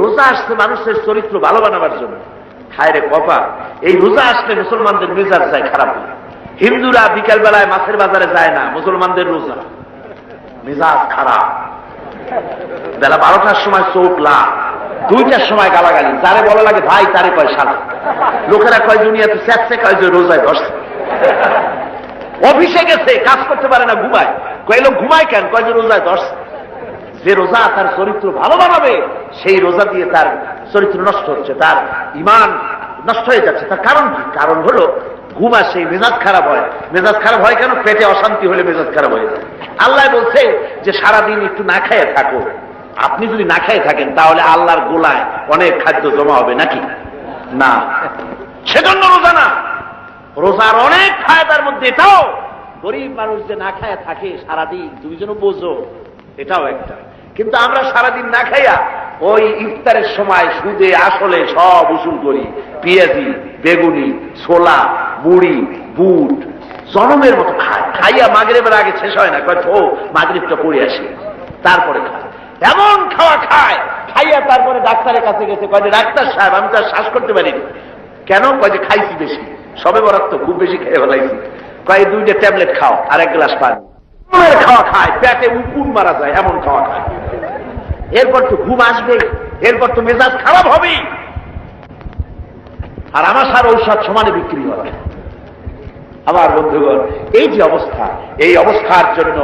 রোজা আসছে মানুষের চরিত্র ভালো বানাবার জন্য। হায় রে কপা, এই রোজা আসলে মুসলমানদের মেজাজ যায় খারাপ। হিন্দুরা বিকাল বেলায় মাছের বাজারে যায় না, মুসলমানদের রোজা মেজাজ খারাপ। বেলা 12টার সময় চোখ লাল, 2টার সময় গালাগালি, যারে বলা লাগে ভাই তারে কয় শালা। লোকেরা কয় দুনিয়াতে স্যাঁচছে, কয় যে রোজায় ধরছে। অফিসে গেছে, কাজ করতে পারে না, ঘুমায়। কয় লোক ঘুমায় কেন? কয় যে রোজায় ধরছে। যে রোজা তার চরিত্র ভালো বানাবে, সেই রোজা দিয়ে তার চরিত্র নষ্ট হচ্ছে, তার ঈমান নষ্ট হয়ে যাচ্ছে। তার কারণ কি? কারণ হলো ঘুম আসে, মেজাজ খারাপ হয়। মেজাজ খারাপ হয় কেন? পেটে অশান্তি হলে মেজাজ খারাপ হয়ে যায়। আল্লাহ বলছে যে সারাদিন একটু না খেয়ে থাকো। আপনি যদি না খেয়ে থাকেন তাহলে আল্লাহর গোলায় অনেক খাদ্য জমা হবে নাকি? না, সেজন্য রোজা না। রোজার অনেক ফায়দার মধ্যে এটাও, গরিব মানুষ যে না খায় থাকে সারাদিন, তুমি যেন বোঝো, এটাও একটা। কিন্তু আমরা সারাদিন না খাইয়া ওই ইফতারের সময় সুদে আসলে সব উসুল করি। পেঁয়াজি, বেগুনি, ছোলা, মুড়ি, বুট জনমের মতো খায়। খাইয়া মাগরিবের আগে শেষ হয় না, কয় ও মাগরিবটা পড়ে আসি, তারপরে খায়। এমন খাওয়া খায়, খাইয়া তারপরে ডাক্তারের কাছে গেছে, কয় যে ডাক্তার সাহেব আমি তো আর শ্বাস করতে পারিনি। কেন? কয় যে খাইছি বেশি, সবে বরাত তো খুব বেশি খেয়ে ফেলাইছি। কয় 2টা ট্যাবলেট খাও আর 1 গ্লাস পানি। খাওয়া খায়, পেটে উকুন মারা যায়, এমন খাওয়া খায়। এরপর তো ঘুম আসবে, এরপর তো মেজাজ খারাপ হবে। আর আমার সার ঔষধ সমানে বিক্রি হবে। আমার বন্ধুগণ, এই যে অবস্থা, এই অবস্থার জন্য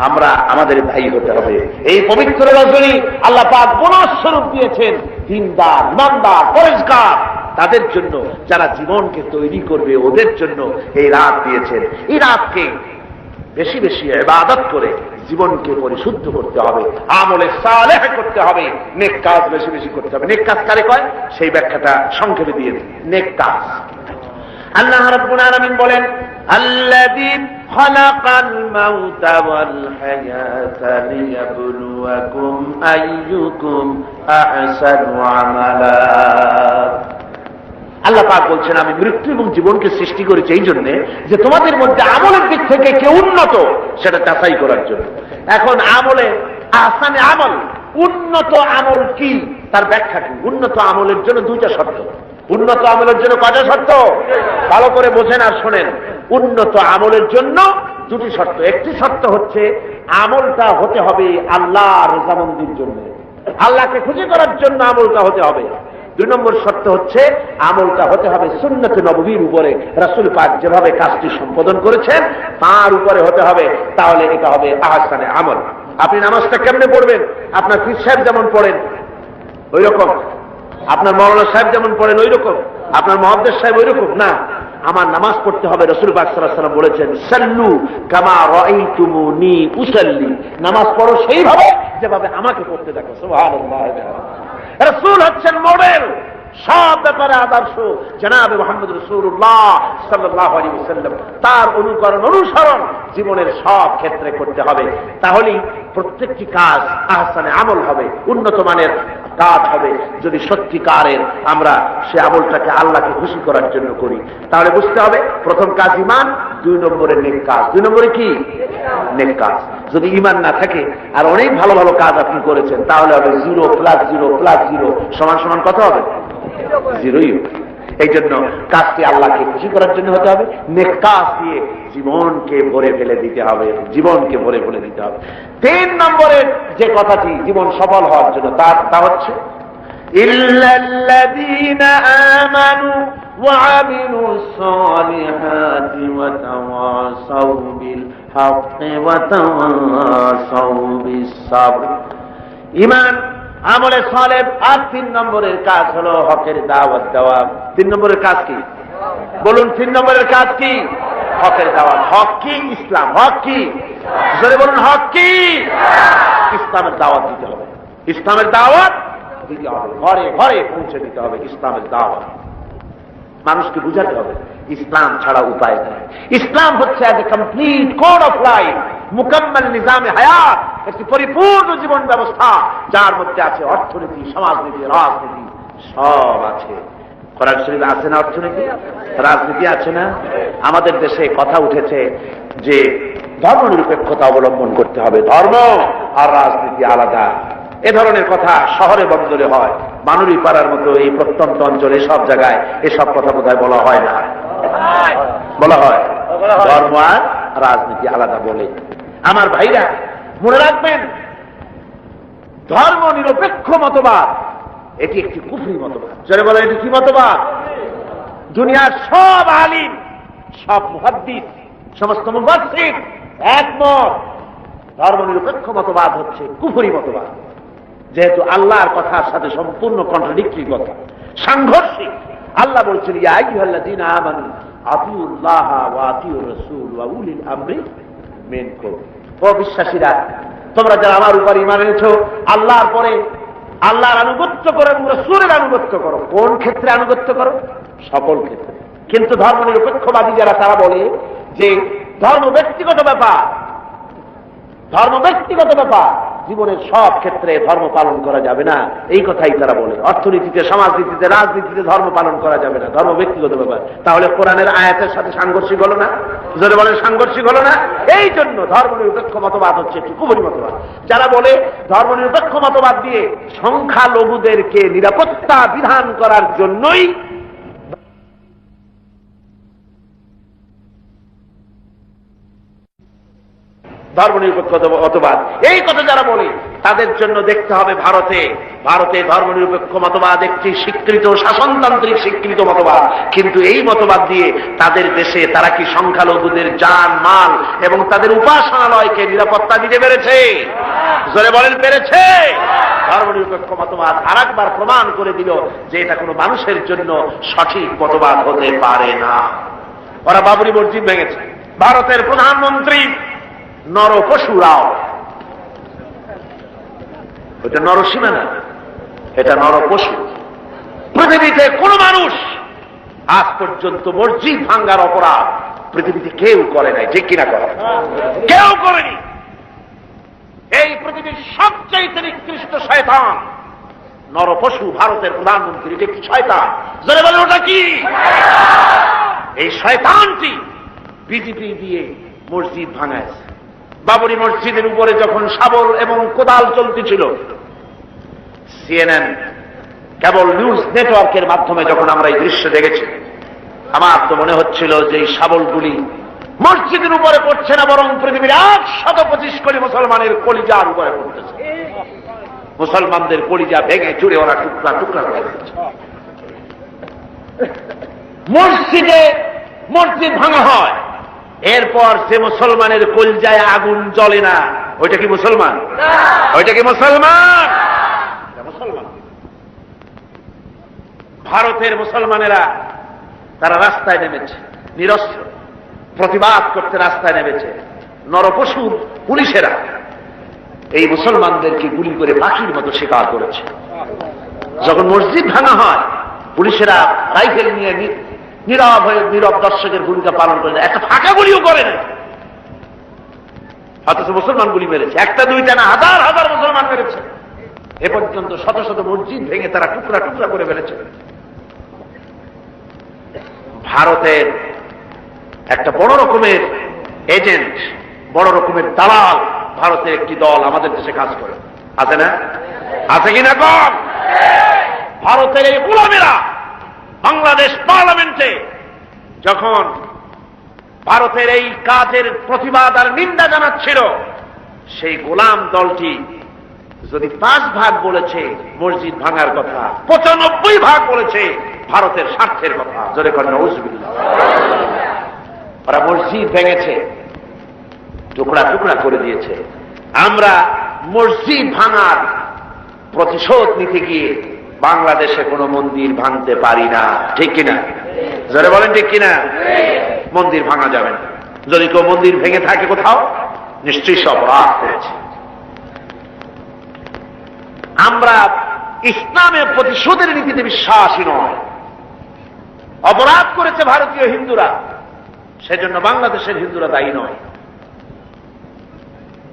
আমরা আমাদের ভাই হতে হবে। এই পবিত্র রজনী আল্লাহ পাক বোনাস স্বরূপ দিয়েছেন দিনদার, ইমানদার, পরেশগার তাদের জন্য, যারা জীবনকে তৈরি করবে ওদের জন্য এই রাত দিয়েছেন। এই রাতকে বেশি বেশি ইবাদত করে জীবনকে পরিশুদ্ধ করতে হবে, আমলে সালেহ করতে হবে, নেক কাজ বেশি বেশি করতে হবে। নেক কাজ কারে কয় সেই ব্যাখ্যাটা সংক্ষেপে দিয়ে দিই। নেক কাজ, আল্লাহ রাব্বুল আলামিন বলেন, আল্লাযী খালাকাল মাউতা ওয়াল হায়াতা লিয়াবলুয়াকুম আইয়ুকুম আহসানু আমালা। আল্লাহ পাক বলছেন, আমি মৃত্যু এবং জীবনকে সৃষ্টি করেছি এই জন্য যে তোমাদের মধ্যে আমলের দিক থেকে কে উন্নত সেটা যাচাই করার জন্য। এখন আমলে আহসানে আমল, উন্নত আমল কি তার ব্যাখ্যা কি? উন্নত আমলের জন্য 2টা শর্ত। উন্নত আমলের জন্য কয়টা শর্ত? ভালো করে বোঝেন আর শোনেন। উন্নত আমলের জন্য 2টি শর্ত। একটি শর্ত হচ্ছে আমলটা হতে হবে আল্লাহর রজামন্দির জন্য, আল্লাহকে খুশি করার জন্য আমলটা হতে হবে। 2 নম্বর শর্ত হচ্ছে আমলটা হতে হবে সুন্নতে নববীর উপরে, রাসূল পাক যেভাবে কাজটি সম্পাদন করেছেন তার উপরে হতে হবে, তাহলে এটা হবে আহসানে আমল। আপনি নামাজটা কেমনে পড়বেন? আপনার পীর সাহেব যেমন পড়েন ওই রকম, আপনার মাওলানা সাহেব যেমন পড়েন ওই রকম, আপনার মুহাদ্দিস সাহেব ওই রকম না। আমার নামাজ পড়তে হবে, রাসূল পাক সাল্লাল্লাহু আলাইহি ওয়াসাল্লাম বলেছেন, সাল্লু কামা রাআইতুমুনি উসাল্লি, নামাজ পড়ো সেইভাবে যেভাবে আমাকে পড়তে দেখো। সুবহানাল্লাহ। রাসূল হচ্ছেন মডেল, সব ব্যাপারে আদর্শ। জনাবে মুহাম্মদ রাসূলুল্লাহ সাল্লাল্লাহু আলাইহি ওয়াসাল্লাম, তার অনুকরণ অনুসরণ জীবনের সব ক্ষেত্রে করতে হবে। তাহলেই প্রত্যেকটি কাজ আহসানে আমল হবে, উন্নত মানের কাজ হবে। যদি সত্যিকারের আমরা সে আমলটাকে আল্লাহকে খুশি করার জন্য করি, তাহলে বুঝতে হবে প্রথম কাজ ঈমান, 2 নম্বরে নেক কাজ। 2 নম্বরে কি? নেক কাজ। যদি ঈমান না থাকে আর অনেক ভালো ভালো কাজ আপনি করেছেন, তাহলে হবে 0 + 0 + 0 = কত হবে? 0ই হবে। এই জন্য কাজটি আল্লাহকে খুশি করার জন্য হতে হবে। নেক কাজ দিয়ে জীবনকে ভরে ফেলে দিতে হবে, জীবনকে ভরে ফেলে দিতে হবে। 3 নম্বরের যে কথাটি জীবন সফল হওয়ার জন্য তা হচ্ছে ইল্লাল্লাযীনা আমানু ওয়া আমিলুস সালিহাতি ওয়া তাওয়াসাউ বিল হাক্কি ওয়া তাওয়াসাউ বিস সাবর। ঈমান, আমলে সালেহ, আর 3 নম্বরের কাজ হলো হকের দাওয়াত দেওয়া। 3 নম্বরের কাজ কি? বলুন, 3 নম্বরের কাজ কি? হকের দাওয়াত। হক কি? ইসলাম। হক কি? জোরে বলুন, হক কি? ইসলামের দাওয়াত দিতে হবে। ইসলামের দাওয়াত দিতে হবে, ঘরে ঘরে পৌঁছে দিতে হবে ইসলামের দাওয়াত। মানুষকে বুঝাতে হবে ইসলাম ছাড়া উপায় নেই। ইসলাম হচ্ছে এ কমপ্লিট কোড অফ লাইফ, মুকাম্মাল নিজামে হায়াত, একটি পরিপূর্ণ জীবন ব্যবস্থা যার মধ্যে আছে অর্থনীতি, সমাজনীতি, রাজনীতি, সব আছে। কোরআন শরীফে আছে না অর্থনীতি, রাজনীতি আছে না? আমাদের দেশে কথা উঠেছে যে ধর্মনিরপেক্ষতা অবলম্বন করতে হবে, ধর্ম আর রাজনীতি আলাদা। এ ধরনের কথা শহরে বন্দরে হয়, বানুরি পাড়ার মতো এই প্রত্যন্ত অঞ্চলে সব জায়গায় এসব কথা বোধহয় বলা হয় না। বলা হয় ধর্ম আর রাজনীতি আলাদা বলে। আমার ভাইরা মনে রাখবেন, ধর্ম নিরপেক্ষ মতবাদ এটি একটি কুফরি মতবাদ। যারা বলে এটি কি মতবাদ? দুনিয়ার সব আলিম, সব মুহাদ্দিস, সমস্ত মুফাসসির একমত, ধর্ম নিরপেক্ষ মতবাদ হচ্ছে কুফরি মতবাদ। যেহেতু আল্লাহর কথার সাথে সম্পূর্ণ কন্ট্রাডিক্টরি কথা, সাংঘর্ষিক। আল্লাহ বলছেন ইয়া আইয়ুহাল্লাযীনা আমানু আতিউল্লাহ ওয়া আতিউর রাসূল ওয়া উলিল আমরি মিনকুম। ও বিশ্বাসীরা, তোমরা যারা আমার উপর ঈমান এনেছো, আল্লাহর পরে আল্লাহর আনুগত্য করো এবং রাসূলের আনুগত্য করো। কোন ক্ষেত্রে আনুগত্য করো? সকল ক্ষেত্রে। কিন্তু ধর্মনিরপেক্ষবাদী যারা, তারা বলে যে ধর্ম ব্যক্তিগত ব্যাপার, ধর্ম ব্যক্তিগত ব্যাপার, জীবনের সব ক্ষেত্রে ধর্ম পালন করা যাবে না, এই কথাই তারা বলে। অর্থনীতিতে, সমাজনীতিতে, রাজনীতিতে ধর্ম পালন করা যাবে না, ধর্ম ব্যক্তিগত ব্যাপার। তাহলে কোরআনের আয়াতের সাথে সাংঘর্ষিক হলো না? যদি বলেন সাংঘর্ষিক হলো না? এই জন্য ধর্মনিরপেক্ষ মতবাদ হচ্ছে একটি কুফরি মতবাদ। যারা বলে ধর্মনিরপেক্ষ মতবাদ দিয়ে সংখ্যালঘুদেরকে নিরাপত্তা বিধান করার জন্যই ধর্মনিরপেক্ষ মতবাদ, এই কথা যারা বলে, তাদের জন্য দেখতে হবে ভারতে ধর্মনিরপেক্ষ মতবাদ একটি স্বীকৃত শাসনতান্ত্রিক স্বীকৃত মতবাদ। কিন্তু এই মতবাদ দিয়ে তাদের দেশে তারা কি সংখ্যালঘুদের জান মাল এবং তাদের উপাসনালয়কে নিরাপত্তা দিতে পেরেছে? জোরে বলেন, পেরেছে? ধর্মনিরপেক্ষ মতবাদ আরেকবার প্রমাণ করে দিল যে এটা কোনো মানুষের জন্য সঠিক মতবাদ হতে পারে না। ওরা বাবরি মসজিদ ভেঙেছে। ভারতের প্রধানমন্ত্রী নরপশুরাও, ওটা নরসীমা না, এটা নরপশু। পৃথিবীতে কোন মানুষ আজ পর্যন্ত মসজিদ ভাঙ্গার অপরাধ পৃথিবীতে কেউ করে নাই, ঠিক কিনা? করে কেউ করেনি। এই পৃথিবীর সবচাইতে নিকৃষ্ট শয়তান নরপশু ভারতের প্রধানমন্ত্রী। এটা কি শয়তান? জোরে বলে ওটা কি? এই শয়তানটি বিজেপি দিয়ে মসজিদ ভাঙাইছে। বাবরি মসজিদের উপরে যখন শাবল এবং কোদাল চলতেছিল, সিএনএন কেবল নিউজ নেটওয়ার্কের মাধ্যমে যখন আমরা এই দৃশ্য দেখেছি, আমার তো মনে হচ্ছিল যে এই শাবলগুলি মসজিদের উপরে পড়ছে না, বরং পৃথিবীর 125 কোটি মুসলমানের কলিজার উপরে পড়তেছে। মুসলমানদের কলিজা ভেঙে চুরে ওরা টুকরা টুকরা করে দিচ্ছে। মসজিদ ভাঙা হয়, এরপর সে মুসলমানের কলজায় আগুন জ্বলে না, ওইটা কি মুসলমান? ওইটা কি মুসলমান? মুসলমান। ভারতের মুসলমানেরা তারা রাস্তায় নেমেছে, নিরস্ত্র প্রতিবাদ করতে রাস্তায় নেমেছে। নরপশুর পুলিশেরা এই মুসলমানদেরকে গুলি করে পাখির মতো শিকার করেছে। যখন মসজিদ ভাঙা হয়, পুলিশেরা রাইফেল নিয়ে নীরব হয়ে নীরব দর্শকের ভূমিকা পালন করে, একটা ফাঁকা গুলিও করে না। অথচ মুসলমান গুলি মেরেছে, একটা দুইটা না, হাজার হাজার মুসলমান মেরেছে। এ পর্যন্ত শত শত মসজিদ ভেঙে তারা টুকরা টুকরা করে ফেলেছে। ভারতের একটা বড় রকমের এজেন্ট, বড় রকমের দালাল, ভারতের একটি দল আমাদের দেশে কাজ করে, আছে না? আছে কিনা কম? ভারতের এই গোলামেরা বাংলাদেশ পার্লামেন্টে যখন ভারতের এই কাজের প্রতিবাদ আর নিন্দা জানাচ্ছিল, সেই গোলাম দলটি যদি 5 ভাগ বলেছে মসজিদ ভাঙার কথা, 95 ভাগ বলেছে ভারতের স্বার্থের কথা। জোরে করেন নাউযুবিল্লাহ। ওরা মসজিদ ভেঙেছে, টুকরা টুকরা করে দিয়েছে। আমরা মসজিদ ভাঙার প্রতিশোধ নিতে গিয়ে বাংলাদেশে কোনো মন্দির ভাঙতে পারি না, ঠিক কিনা? জোরে বলেন ঠিক কিনা? মন্দির ভাঙা যাবে না। যদি কেউ মন্দির ভেঙে থাকে কোথাও, নিশ্চয়ই সব অপরাধ করেছে। আমরা ইসলামের প্রতিশোধের নীতিতে বিশ্বাসী নয়। অপরাধ করেছে ভারতীয় হিন্দুরা, সেজন্য বাংলাদেশের হিন্দুরা দায়ী নয়।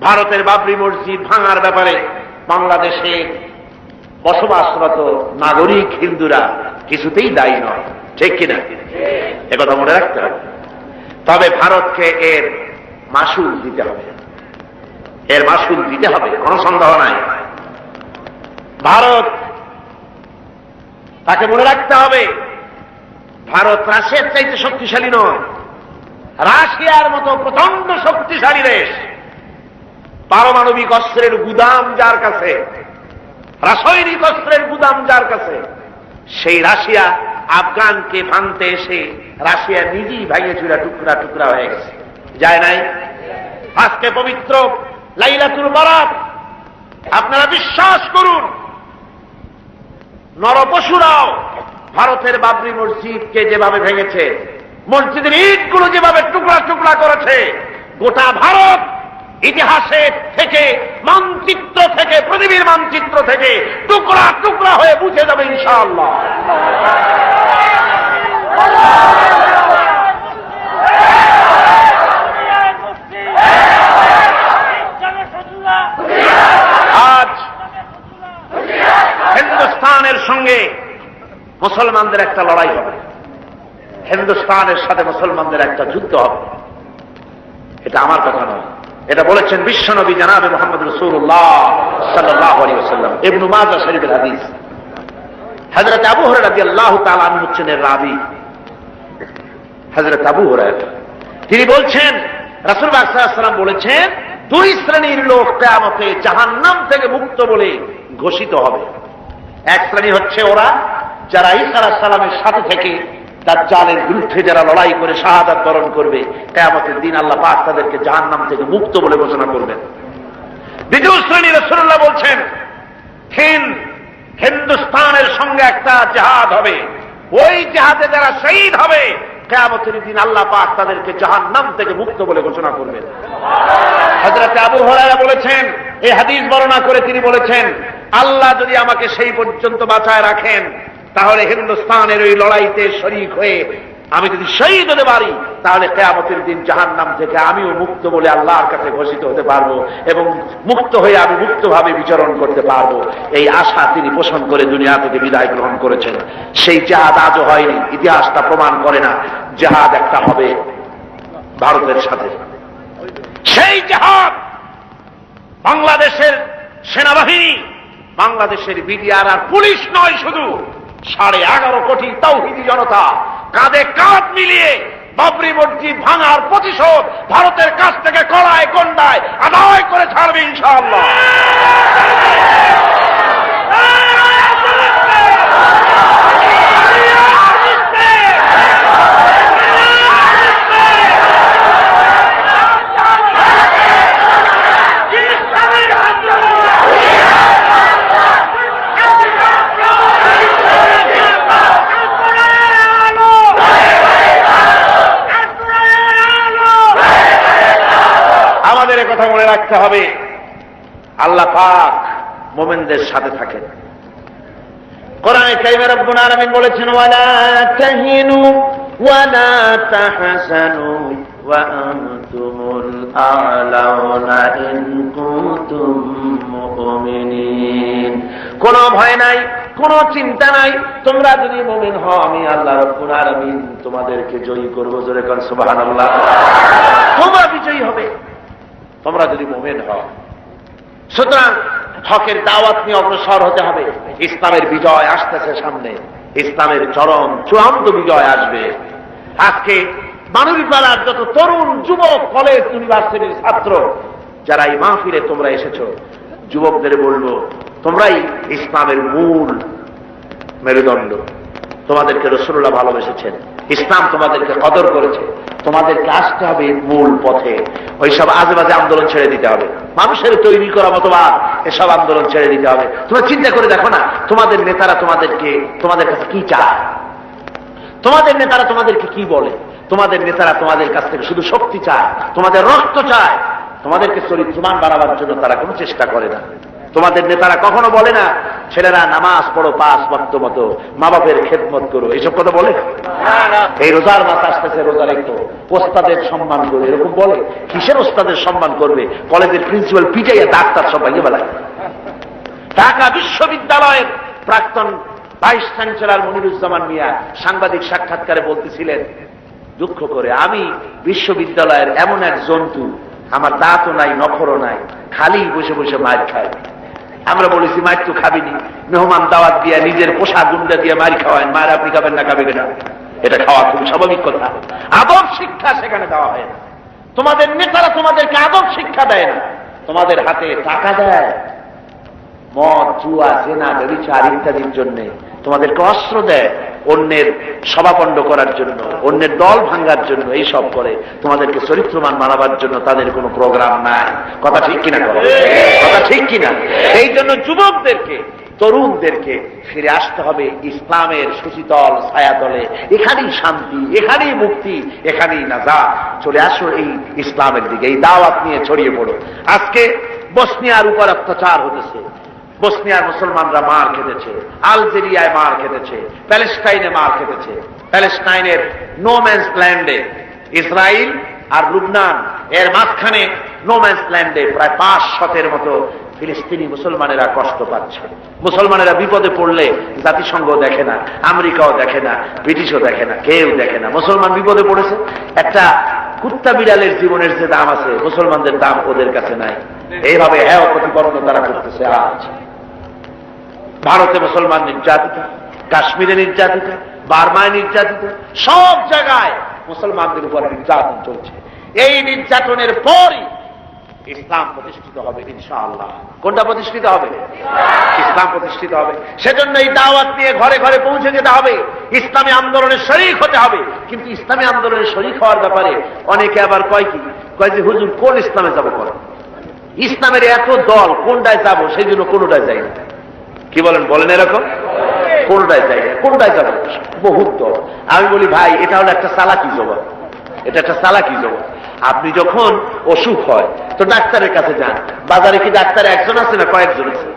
ভারতের বাবরি মসজিদ ভাঙার ব্যাপারে বাংলাদেশে বসবাসরত নাগরিক হিন্দুরা কিছুতেই দায়ী নয়, ঠিক কিনা? একথা মনে রাখতে হবে। তবে ভারতকে এর মাসুল দিতে হবে, এর মাসুল দিতে হবে, কোনো সন্দেহ নাই। ভারত, তাকে মনে রাখতে হবে, ভারত রাশিয়ার চাইতে শক্তিশালী নয়। রাশিয়ার মতো প্রচন্ড শক্তিশালী দেশ, পারমাণবিক অস্ত্রের গুদাম যার কাছে, রাসায়নিক অস্ত্রের গুদাম যার কাছে, সেই রাশিয়া আফগানকে ভাঙতে এসে রাশিয়া নিজেই ভেঙে চুরা টুকরা টুকরা হয়ে গেছে, যায় নাই? আজকে পবিত্র লাইলাতুল বারাত, আপনারা বিশ্বাস করুন, নরপশুরাও ভারতের বাবরি মসজিদকে যেভাবে ভেঙেছে, মসজিদের ইটগুলো যেভাবে টুকরা টুকরা করেছে, গোটা ভারত ইতিহাসে থেকে, মানচিত্র থেকে, পৃথিবীর মানচিত্র থেকে টুকরা টুকরা হয়ে বুঝে যাবে ইনশাআল্লাহ। আজ হিন্দুস্তানের সঙ্গে মুসলমানদের একটা লড়াই হবে, হিন্দুস্তানের সাথে মুসলমানদের একটা যুদ্ধ হবে। এটা আমার কথা নয়, এটা বলেছেন বিশ্বনবী জনাবে মুহাম্মদ রাসূলুল্লাহ সাল্লাল্লাহু আলাইহি ওয়াসাল্লাম। ইবনে মাজাহ শরীফের হাদিস। হযরত আবু হুরায়রা রাদিয়াল্লাহু তাআলা আনহু হচ্ছেন এর রাবী। হযরত আবু হুরায়রা তিনি বলছেন রাসূলুল্লাহ সাল্লাল্লাহু আলাইহি ওয়াসাল্লাম বলেছেন, দুই শ্রেণীর লোক কিয়ামতে জাহান্নাম থেকে মুক্ত বলে ঘোষিত হবে। এক শ্রেণী হচ্ছে ওরা যারা ঈসা আলাইহিস সালামের সাথে থেকে দাজ্জালের বিরুদ্ধে যারা লড়াই করে শাহাদাত বরণ করবে, কিয়ামতের দিন আল্লাহ পাক তাদেরকে জাহান্নাম থেকে মুক্ত বলে ঘোষণা করবেন। দ্বিতীয় শ্রেণী রাসূলুল্লাহ বলছেন, হিন্দুস্তানের সঙ্গে একটা জিহাদ হবে, ওই জিহাদে যারা শহীদ হবে কিয়ামতের দিন আল্লাহ পাক তাদেরকে জাহান্নাম থেকে মুক্ত বলে ঘোষণা করবেন। হযরত আবু হুরায়রা বলেছেন, এই হাদিস বর্ণনা করে তিনি বলেছেন, আল্লাহ যদি আমাকে সেই পর্যন্ত বাঁচায় রাখেন তাহলে হিন্দুস্তানের ওই লড়াইতে শরীক হয়ে আমি যদি শহীদ হতে পারি তাহলে কিয়ামতের দিন জাহান্নাম থেকে আমিও মুক্ত বলে আল্লাহর কাছে ঘোষিত হতে পারবো এবং মুক্ত হয়ে আমি মুক্তভাবে বিচরণ করতে পারবো। এই আশা তিনি পোষণ করে দুনিয়া থেকে বিদায় গ্রহণ করেছেন। সেই জিহাদ আজও হয়নি, ইতিহাসটা প্রমাণ করে না জিহাদ একটা হবে ভারতের সাথে। সেই জিহাদ বাংলাদেশের সেনাবাহিনী, বাংলাদেশের বিডিআর আর পুলিশ নয়, শুধু 11.5 কোটি তাওহীদি জনতা কাঁধে কাঁধ মিলিয়ে বাবরি মসজিদ ভাঙার প্রতিশোধ ভারতের কাছ থেকে কড়ায় গন্ডায় আদায় করে ছাড়বে ইনশাআল্লাহ। কথা মনে রাখতে হবে, আল্লাহ পাক মুমিনদের সাথে থাকেন। কোরআনে কারীমে রব্বুল আলামিন বলেছেন, ওয়ালা তাহিনু ওয়ালা তাহজানু ওয়া আনতুমুল আ'লাউনা ইন কুনতুম মুমিনিন। কোনো ভয় নাই, কোনো চিন্তা নাই, তোমরা যদি মুমিন হও আমি আল্লাহ রব্বুল আলামিন তোমাদেরকে জয়ী করব। জোরে কোন সুবহানাল্লাহ। তোমরা বিজয়ী হবে তোমরা যদি মুমিন হও। সুতরাং হকের দাওয়াত নিয়ে অগ্রসর হতে হবে। ইসলামের বিজয় আসতেছে সামনে, ইসলামের চরম চূড়ান্ত বিজয় আসবে। আজকে মানবীপাড়ার যত তরুণ যুবক, কলেজ ইউনিভার্সিটির ছাত্র যারা এই মাহফিলে তোমরা এসেছ, যুবকদের বলবো তোমরাই ইসলামের মূল মেরুদণ্ড। তোমাদেরকে রাসূলুল্লাহ ভালোবেসেছেন, ইসলাম তোমাদেরকে কদর করেছে, তোমাদেরকে আসতে হবে মূল পথে। ওইসব আজেবাজে আন্দোলন ছেড়ে দিতে হবে, মানুষের তৈরি করা মতবাদ এসব আন্দোলন ছেড়ে দিতে হবে। তোমরা চিন্তা করে দেখো না, তোমাদের নেতারা তোমাদের কাছে কি চায়, তোমাদের নেতারা তোমাদেরকে কি বলে। তোমাদের নেতারা তোমাদের কাছ থেকে শুধু শক্তি চায়, তোমাদের রক্ত চায়, তোমাদেরকে চরিত্রমান বাড়াবার জন্য তারা কোনো চেষ্টা করে না। তোমাদের নেতারা কখনো বলে না ছেলেরা নামাজ পড়ো 5 ওয়াক্ত মতো, মা বাপের খেদমত করো, এইসব কথা বলে? এই রোজার মাস আসতেছে, রোজা রেখো, ওস্তাদের সম্মান করো, এরকম বলে? কিসের ওস্তাদের সম্মান করবে? কলেজের প্রিন্সিপাল পিটাইয়া ডাক্তার সবাই বেলায়। ঢাকা বিশ্ববিদ্যালয়ের প্রাক্তন ভাইস চ্যান্সেলর মনিরুজ্জামান মিয়া সাংবাদিক সাক্ষাৎকারে বলতেছিলেন দুঃখ করে, আমি বিশ্ববিদ্যালয়ের এমন এক জন্তু, আমার দাঁতও নাই, নখরও নাই, খালি বসে বসে মার খায়। আমরা বলেছি মার তো খাবিনি, মেহমান দাওয়াত দিয়া নিজের পোষা গুন্ডা দিয়ে মার খাওয়ায়, মার আপনি খাবেন না, খাবে না, এটা খাওয়া খুব স্বাভাবিক কথা। আদব শিক্ষা সেখানে দেওয়া হয় না। তোমাদের নেতারা তোমাদেরকে আদব শিক্ষা দেয় না, তোমাদের হাতে টাকা দেয় মদ, জুয়া, জেনা, ব্যভিচার ইত্যাদির জন্য, তোমাদেরকে অস্ত্র দেয় অন্যের সভাপণ্ড করার জন্য, অন্যের দল ভাঙ্গার জন্য, এইসব করে। তোমাদেরকে চরিত্রমান বানাবার জন্য তাদের কোনো প্রোগ্রাম নাই। কথা ঠিক কিনা? কথা ঠিক কিনা? এই জন্য যুবকদেরকে তরুণদেরকে ফিরে আসতে হবে ইসলামের সুশীতল ছায়াতলে। এখানেই শান্তি, এখানেই মুক্তি, এখানেই নাজাত। চলে আসো এই ইসলামের দিকে, এই দাওয়াত নিয়ে ছড়িয়ে পড়ো। আজকে বসনিয়ার উপর অত্যাচার হতেছে, বসনিয়ার মুসলমানরা মার খেতেছে, আলজেরিয়ায় মার খেতেছে, প্যালেস্টাইনে মার খেতেছে। প্যালেস্টাইনের নোম্যান্স ল্যান্ডে, ইসরায়েল আর লুবনান এর মাঝখানে নোম্যান্স ল্যান্ডে প্রায় 500-এর মতো ফিলিস্তিনি মুসলমানেরা কষ্ট পাচ্ছে। মুসলমানেরা বিপদে পড়লে জাতিসংঘ দেখে না, আমেরিকাও দেখে না, ব্রিটিশও দেখে না, কেউ দেখে না। মুসলমান বিপদে পড়েছে, একটা কুত্তা বিড়ালের জীবনের যে দাম আছে মুসলমানদের দাম ওদের কাছে নাই। এইভাবে প্রতিপন্ন তারা করতেছে। আজ ভারতে মুসলমান নির্যাতিত, কাশ্মীরে নির্যাতিত, বার্মায় নির্যাতিত, সব জায়গায় মুসলমানদের উপর নির্যাতন চলছে। এই নির্যাতনের পরই ইসলাম প্রতিষ্ঠিত হবে ইনশাআল্লাহ। কোনটা প্রতিষ্ঠিত হবে? ইসলাম প্রতিষ্ঠিত হবে। সেজন্য এই দাওয়াত নিয়ে ঘরে ঘরে পৌঁছে যেতে হবে, ইসলামী আন্দোলনের শরীক হতে হবে। কিন্তু ইসলামী আন্দোলনের শরীক হওয়ার ব্যাপারে অনেকে আবার কয় কি, কয় যে হুজুর কোন ইসলামে যাবো? কর ইসলামের এত দল, কোনটায় যাবো? সেই জন্য কোনটায় যাই না। কি বলেন? বলেন এরকম কোনটায় যাই না, কোনটায় যাবো? বহুত দল। আমি বলি ভাই, এটা হলো একটা চালাকি জবাব, এটা একটা চালাকি জবাব। আপনি যখন অসুখ হয় তো ডাক্তারের কাছে যান। বাজারে কি ডাক্তার একজন আছে না কয়েকজন আছে?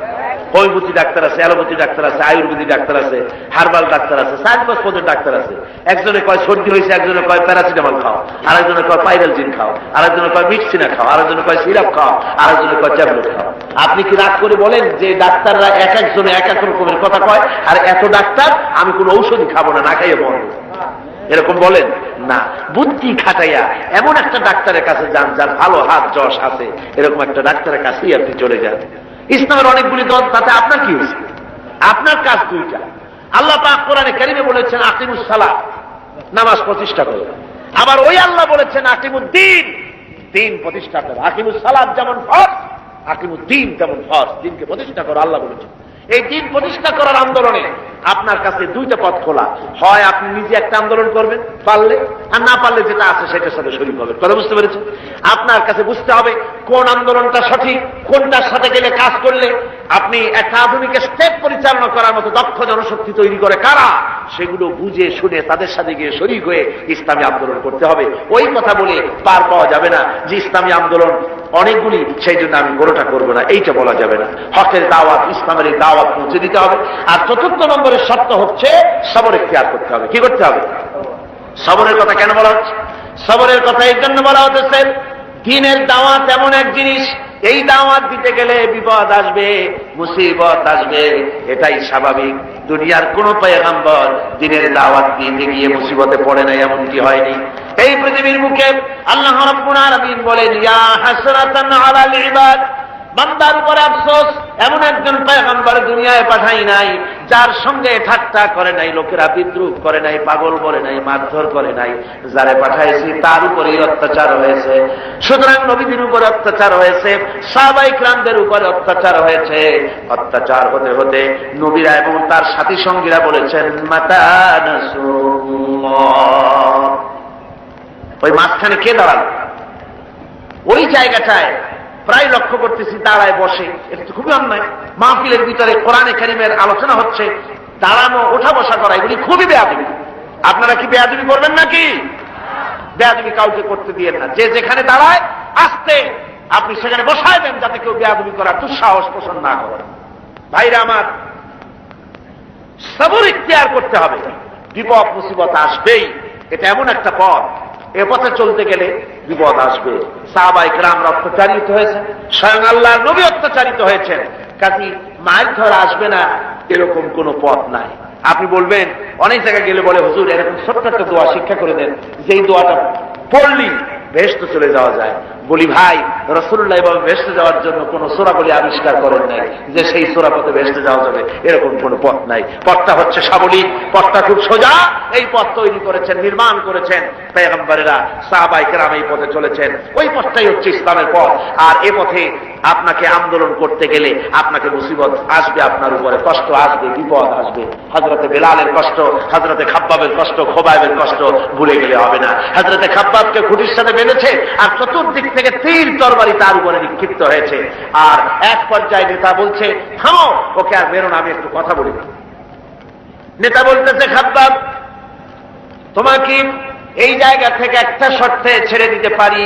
হোমিওপ্যাথি ডাক্তার আছে, অ্যালোপ্যাথি ডাক্তার আছে, আয়ুর্বেদিক ডাক্তার আছে, হার্বাল ডাক্তার আছে, 4-5 পদের ডাক্তার আছে। একজনে কয় সর্দি হয়েছে, একজনে কয় প্যারাসিটামল খাও, আরেকজনে কয় পাইরালজিন খাও, আরেকজনে কয় মিক্সিনা খাও, আরেকজনে কয় সিরাপ খাও, আরেকজনে কয় ট্যাবলেট খাও। আপনি কি রাগ করে বলেন যে ডাক্তাররা এক একজনে এক এক রকমের কথা কয়, আর এত ডাক্তার আমি কোনো ঔষধই খাবো না, না খাইয়ে মরবো, এরকম বলেন না? বুদ্ধি খাটাইয়া এমন একটা ডাক্তারের কাছে যান যার ভালো হাত যশ আছে, এরকম একটা ডাক্তারের কাছেই আপনি চলে যান। ইসলামের অনেকগুলি দল, তাতে আপনার কি হয়েছে? আপনার কাজ দুইটা। আল্লাহ পাক কোরআনে কারিমে বলেছেন আকিমুস সালাত, নামাজ প্রতিষ্ঠা করো। আবার ওই আল্লাহ বলেছেন আকিমুদ্দিন, দিন প্রতিষ্ঠা করো। আকিমুস সালাত যেমন ফরজ, আকিমুদ্দিন তেমন ফরজ, দিনকে প্রতিষ্ঠা করো আল্লাহ বলেছেন। এই দিন প্রতিষ্ঠা করার আন্দোলনে আপনার কাছে দুইটা পথ খোলা। হয় আপনি নিজে একটা আন্দোলন করবেন পারলে, আর না পারলে যেটা আছে সেটার সাথে শরীক হবেন। কথা বুঝতে পেরেছেন? আপনার কাছে বুঝতে হবে কোন আন্দোলনটা সঠিক, কোনটার সাথে গেলে কাজ করলে আপনি একটা আধুনিক স্টেপ পরিচালনা করার মতো দক্ষ জনশক্তি তৈরি করে কারা, সেগুলো বুঝে শুনে তাদের সাথে গিয়ে শরীক হয়ে ইসলামী আন্দোলন করতে হবে। ওই কথা বলে পার পাওয়া যাবে না যে ইসলামী আন্দোলন অনেকগুলি, সেই জন্য আমি কোনোটা করবো না, এইটা বলা যাবে না। হকের দাওয়াত, ইসলামের এই দাওয়াত পৌঁছে দিতে হবে। আর 4 নম্বরের শর্ত হচ্ছে সবর ইখতিয়ার করতে হবে। কি করতে হবে? সবরের কথা কেন বলা হচ্ছে? সবরের কথা এই জন্য বলা হচ্ছে, দ্বীনের দাওয়াত এমন এক জিনিস, এই দাওয়াত দিতে গেলে বিপদ আসবে, মুসিবত আসবে, এটাই স্বাভাবিক। দুনিয়ার কোন পয়গম্বর দ্বীনের দাওয়াত দিতে গিয়ে মুসিবতে পড়ে নাই, এমনটি হয়নি। এই পৃথিবীর মুখে আল্লাহ রাব্বুল আলামিন বলেন, ইয়া হাসরাতান আলাল ইবাদ, বান্দার উপর আফসোস, এমন একজন পয়গম্বর দুনিয়ায় পাঠাই নাই যার সঙ্গে ঠাট্টা করে নাই, লোকেরা বিদ্রুপ করে নাই, পাগল বলে নাই, মারধর করে নাই। যারে পাঠাইছি তার উপরেই অত্যাচার হয়েছে। সুতরাং নবীদের উপর অত্যাচার হয়েছে, সাহাবায়ে কিরামদের উপর অত্যাচার হয়েছে। অত্যাচার হতে হতে নবীরা এবং তার সাথী সঙ্গীরা বলেছেন মাতা নাসরুল্লাহ। ওই মাঝখানে কে দাঁড়াল? ওই জায়গাটায় প্রায় লক্ষ্য করতেছি দাঁড়ায় বসে, এটা তো খুবই অন্যায়। মাহফিলের ভিতরে কোরআনে কারিমের আলোচনা হচ্ছে, দাঁড়ানো ওঠা বসা করা, এগুলি খুবই বেয়াদবি। আপনারা কি বেয়াদবি করবেন নাকি? বেয়াদবি কাউকে করতে দিয়েন না। যে যেখানে দাঁড়ায় আস্তে আপনি সেখানে বসায় দেন, যাতে কেউ বেয়াদবি করার দুঃসাহস পোষণ না করে। ভাইরা আমার, সবর ইখতিয়ার করতে হবে। বিপদ মুসিবত আসবেই, এটা এমন একটা পথ, এ পথে চলতে গেলে বিপদ আসবে। সাহাবায়ে কেরামরা অত্যাচারিত হয়েছে, স্বয়ং আল্লাহর নবী অত্যাচারিত হয়েছেন। কাজী মায়ের ধর আসবে না এরকম কোন পথ নাই। আপনি বলবেন, অনেক জায়গায় গেলে বলে হুজুর এরকম ছোট্ট একটা দোয়া শিক্ষা করে দেন, যেই দোয়াটা পড়লি বেহেশতে চলে যাওয়া যায়। বলি ভাই, রাসূলুল্লাহ এভাবে বেহেশতে যাওয়ার জন্য কোন সূরাগুলি আবিষ্কার করেন নাই যে সেই সূরা পথে বেহেশতে যাওয়া যাবে, এরকম কোন পথ নাই। পথটা হচ্ছে সাবলীল, পথটা খুব সোজা। এই পথ তৈরি করেছেন, নির্মাণ করেছেন পয়গম্বরেরা, সাহাবায়ে কেরাম এই পথে চলেছেন। ওই পথটাই হচ্ছে ইসলামের পথ। আর এ পথে আপনাকে আন্দোলন করতে গেলে আপনাকে মুসিবত আসবে, আপনার উপরে কষ্ট আসবে, বিপদ আসবে। হযরতে বেলালের কষ্ট, হযরতে খাব্বাবের কষ্ট, খোবাইবের কষ্ট ভুলে গেলে হবে না। হযরতে খাব্বাবকে খুঁটির সাথে বেঁধেছে, আর চতুর্দিক থেকে তীর তরবারি তরবারি তার উপরে নিক্ষিপ্ত হয়েছে। আর এক পর্যায়ে নেতা বলছে, থামো, ওকে আর বেরোন, আমি একটু কথা বলি। নেতা বলতেছে, খাব্বাব, তোমাকে এই জায়গা থেকে একটা শর্তে ছেড়ে দিতে পারি,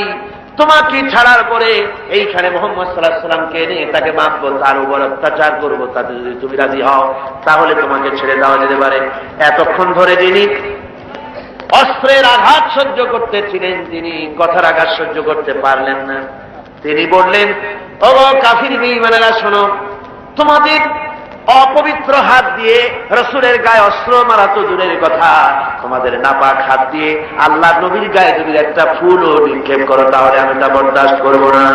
তোমাকে ছাড়ার পরে এইখানে মুহাম্মদ সাল্লাল্লাহু আলাইহি ওয়াসাল্লামকে এনে তাকে মারবো, তার উপর অত্যাচার করবো, তাতে যদি তুমি রাজি হও তাহলে তোমাকে ছেড়ে দেওয়া যেতে পারে। এতক্ষণ ধরে যিনি অস্ত্রের আঘাত সহ্য করতেছিলেন, তিনি কথার আঘাত সহ্য করতে পারলেন না। তিনি বললেন, ও কাফির বেঈমানেরা, শোনো, তোমাদের অপবিত্র হাত দিয়ে রাসূলের গায়ে অস্ত্র মারা তো দূরের কথা, তোমাদের নাপাক হাত দিয়ে আল্লাহর নবীর গায়ে যদি একটা ফুলও নিক্ষেপ করো তাহলে আমি তা বরদাস্ত করবো না।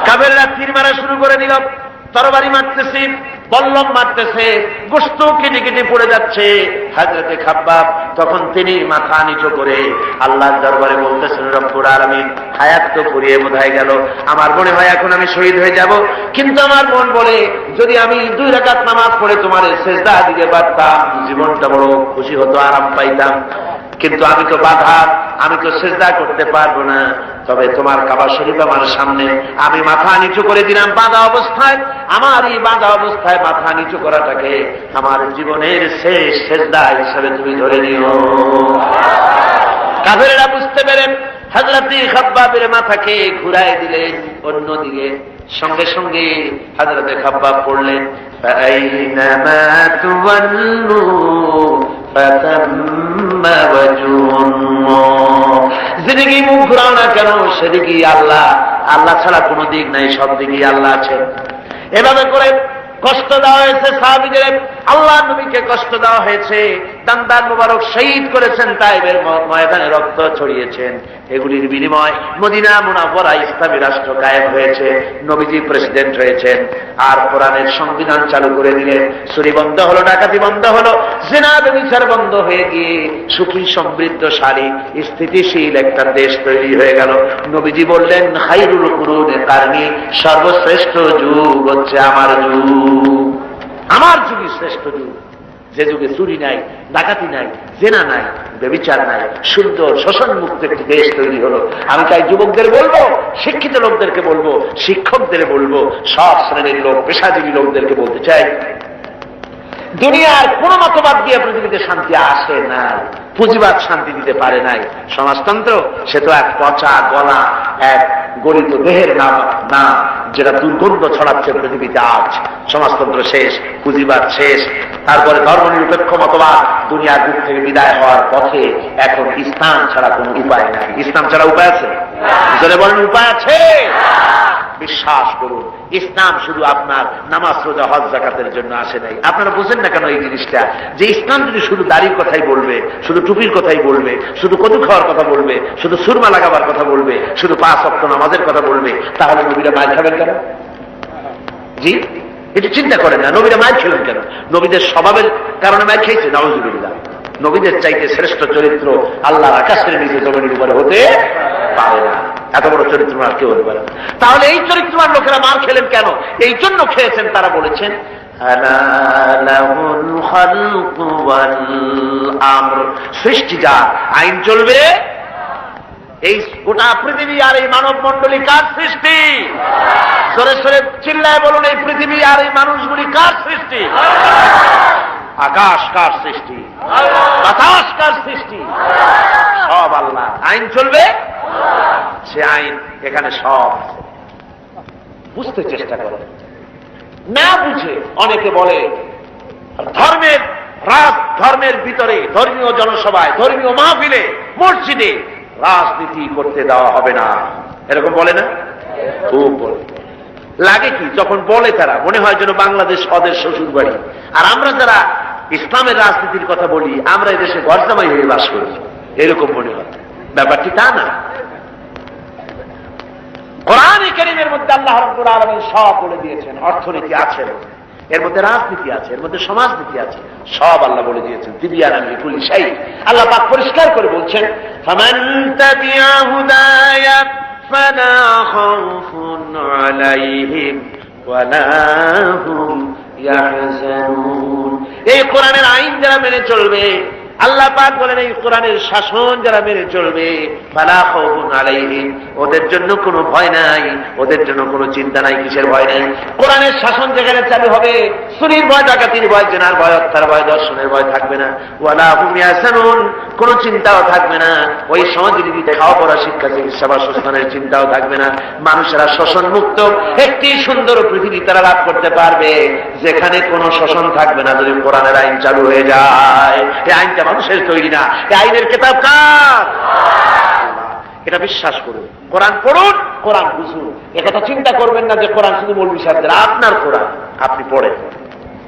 কাফেররা তীর মারা শুরু করে দিল, তরবারি মারতেছে, বল্লম মারতেছে, গোশত কেটে কেটে পড়ে যাচ্ছে। হযরতে খাব্বাব তখন তিনি মাথা নিচু করে আল্লাহর দরবারে বলতেছেন, রব্বুল আলামিন, হায়াত তো ফুরিয়ে বোধহয় গেল, আমার মনে হয় এখন আমি শহীদ হয়ে যাব, কিন্তু আমার মন বলে যদি আমি 2 রাকাত নামাজ পড়ে তোমার সেজদা দিতে পারতাম, জীবনটা বড় খুশি হতো, আরাম পাইতাম। কিন্তু আমি তো বাধা, আমি তো সেজদা করতে পারবো না। তবে তোমার কাবা শরীফ আমার সামনে, আমি মাথা নিচু করে দিলাম বাঁধা অবস্থায়। আমার এই বাঁধা অবস্থায় মাথা নিচু করাটাকে আমার জীবনের শেষ সেজদা হিসেবে তুমি ধরে নিও। কাফেরেরা বুঝতে পেরেন হযরতে খাব্বাবের মাথাকে ঘুরায় দিলেন অন্যদিকে। সঙ্গে সঙ্গে হযরতে খাব্বাব পড়লেন, ফাআইনামা তুওয়াল্লু ফাতাম্মা ওয়াজহুল্লাহ। যেদিকে মুখ ঘুরাও না কেন সেদিকেই আল্লাহ, আল্লাহ ছাড়া কোনো দিক নাই, সব দিকেই আল্লাহ আছে। এভাবে করে কষ্ট দেওয়া হয়েছে সাহাবীদের, আল্লাহ নবীকে কষ্ট দেওয়া হয়েছে, দান্দার মুবারক শহীদ করেছেন, তাইবের ময়দানে রক্ত ছড়িয়েছেন। এগুলির বিনিময় মদিনা মুনাওয়ারা ইসলামী রাষ্ট্র কায়েম হয়েছে, নবীজি প্রেসিডেন্ট হয়েছেন, আর কোরআনের সংবিধান চালু করে দিলেন। চুরি বন্ধ হলো, ডাকাতি বন্ধ হলো, জিনা ব্যভিচার বন্ধ হয়ে গিয়ে সুখী সমৃদ্ধশালী স্থিতিশীল একটা দেশ তৈরি হয়ে গেল। নবীজি বললেন, খায়রুল কুরুনি কারনি, সর্বশ্রেষ্ঠ যুগ হচ্ছে আমার যুগ, আমার যুগই শ্রেষ্ঠ যুগ। যে যুগে চুরি নাই, ডাকাতি নাই, জেনা নাই, ব্যভিচার নাই, সুন্দর শোষণ মুক্ত একটি দেশ তৈরি হলো। আমি তাই যুবকদের বলবো, শিক্ষিত লোকদেরকে বলবো, শিক্ষকদের বলবো, সব শ্রেণীর লোক, পেশাজীবী লোকদেরকে বলতে চাই, দুনিয়ার কোন মতবাদ দিয়ে পৃথিবীতে শান্তি আসে না। পুঁজিবাদ শান্তি দিতে পারে নাই, সমাজতন্ত্র সে তো এক পচা গলা, এক গলিত দেহের নাম, যেটা দুর্গন্ধ ছড়াচ্ছে পৃথিবীতে। আজ সমাজতন্ত্র শেষ, পুঁজিবাদ শেষ, তারপরে ধর্মনিরপেক্ষ মতবাদ দুনিয়ার বুক থেকে বিদায় হওয়ার পথে। এখন ইসলাম ছাড়া কোনো উপায় নাই। ইসলাম ছাড়া উপায় আছে? যারা বলেন উপায় আছে, বিশ্বাস করুন, ইসলাম শুধু আপনার নামাজ, রোজা, হজ, যাকাতের জন্য আসে নাই। আপনারা বুঝেন না কেন এই জিনিসটা, যে ইসলাম যদি শুধু দাড়ির কথাই বলবে, শুধু টুপির কথাই বলবে, শুধু কদু খাওয়ার কথা বলবে, শুধু সুরমা লাগাবার কথা বলবে, শুধু 5 ওয়াক্ত নামাজের কথা বলবে, তাহলে নবীরা মার খাবেন কেন? জি, এটা চিন্তা করেন না, নবীরা মার খেলেন কেন? নবীদের স্বভাবের কারণে মার খেয়েছে, নাউযুবিল্লাহ। নবীদের চাইতে শ্রেষ্ঠ চরিত্র আল্লাহর আকাশের নিচে জমিনের উপরে হতে পারে না। এত বড় চরিত্রবান কেউ হতে পারে না। তাহলে এই চরিত্রবান লোকেরা মার খেলেন কেন? এই জন্য খেয়েছেন, তারা বলেছেন সৃষ্টি যা, আইন চলবে। এই গোটা পৃথিবী আর এই মানব মন্ডলী কার সৃষ্টি? সরে সরে চিল্লায় বলুন, এই পৃথিবী আর এই মানুষগুলি কার সৃষ্টি? আকাশ কার সৃষ্টি? বাতাস কার সৃষ্টি? সব আল্লাহ। আইন চলবে, সে আইন এখানে সব। বুঝতে চেষ্টা করে, না বুঝে অনেকে বলে ধর্মের ধর্মের ভিতরে, ধর্মীয় জনসভায়, ধর্মীয় মাহফিলে, মসজিদে রাজনীতি করতে দেওয়া হবে না, এরকম বলে না? খুব বলে। লাগে কি যখন বলে, তারা মনে হয় যেন বাংলাদেশ ওদের শ্বশুর বাড়ি। আর আমরা যারা ইসলামের রাজনীতির কথা বলি, আমরা এদেশে ঘরজামাই হয়ে বাস করি, এরকম মনে হয়। ব্যাপারটি তা না। কোরআনে কারীমের মধ্যে আল্লাহ রাব্বুল আলামিন সব বলে দিয়েছেন। অর্থনীতি আছে, এর মধ্যে রাজনীতি আছে, এর মধ্যে সমাজনীতি আছে, সব আল্লাহ বলে দিয়েছেন। তিবিয়ানান লিকুল্লি শাই। আল্লাহ পাক পরিষ্কার করে বলছেন, ফামান তাবিআ হুদায়া ফালা খাউফুন আলাইহিম ওয়ালা হুম ইয়াহজানুন। এই কোরআনের আইন যারা মেনে চলবে, আল্লাহ পাক বলেন এই কোরআনের শাসন যারা মেনে চলবে ফালা খাউফুন আলাইহিম, ওদের জন্য কোনো ভয় নাই, ওদের জন্য কোনো চিন্তা নাই। কিসের ভয় নাই? কোরআনের শাসন যেখানে চালু হবে, চুরির ভয়, ডাকাতির ভয়, জেনার ভয়, হত্যার ভয়, দর্শনের ভয় থাকবে না। ওয়ালা হুম ইয়াহজানুন, কোনো চিন্তাও থাকবে না। ওই সমাজনীতিতে খাওয়া পড়া, শিক্ষা, চিকিৎসা, বাসস্থানের চিন্তাও থাকবে না। মানুষেরা শোষণ মুক্ত একটি সুন্দর পৃথিবী তারা লাভ করতে পারবে যেখানে কোনো শোষণ থাকবে না, যদি কোরআনের আইন চালু হয়ে যায়। এই আইনটা মানুষের তৈরি না, এই আইনের কিতাব কার? এটা বিশ্বাস করুন, কোরআন পড়ুন, কোরআন বুঝুন। একথা চিন্তা করবেন না যে কোরআন শুধু মৌলভী সাহেবদের। আপনার কোরআন, আপনি পড়েন,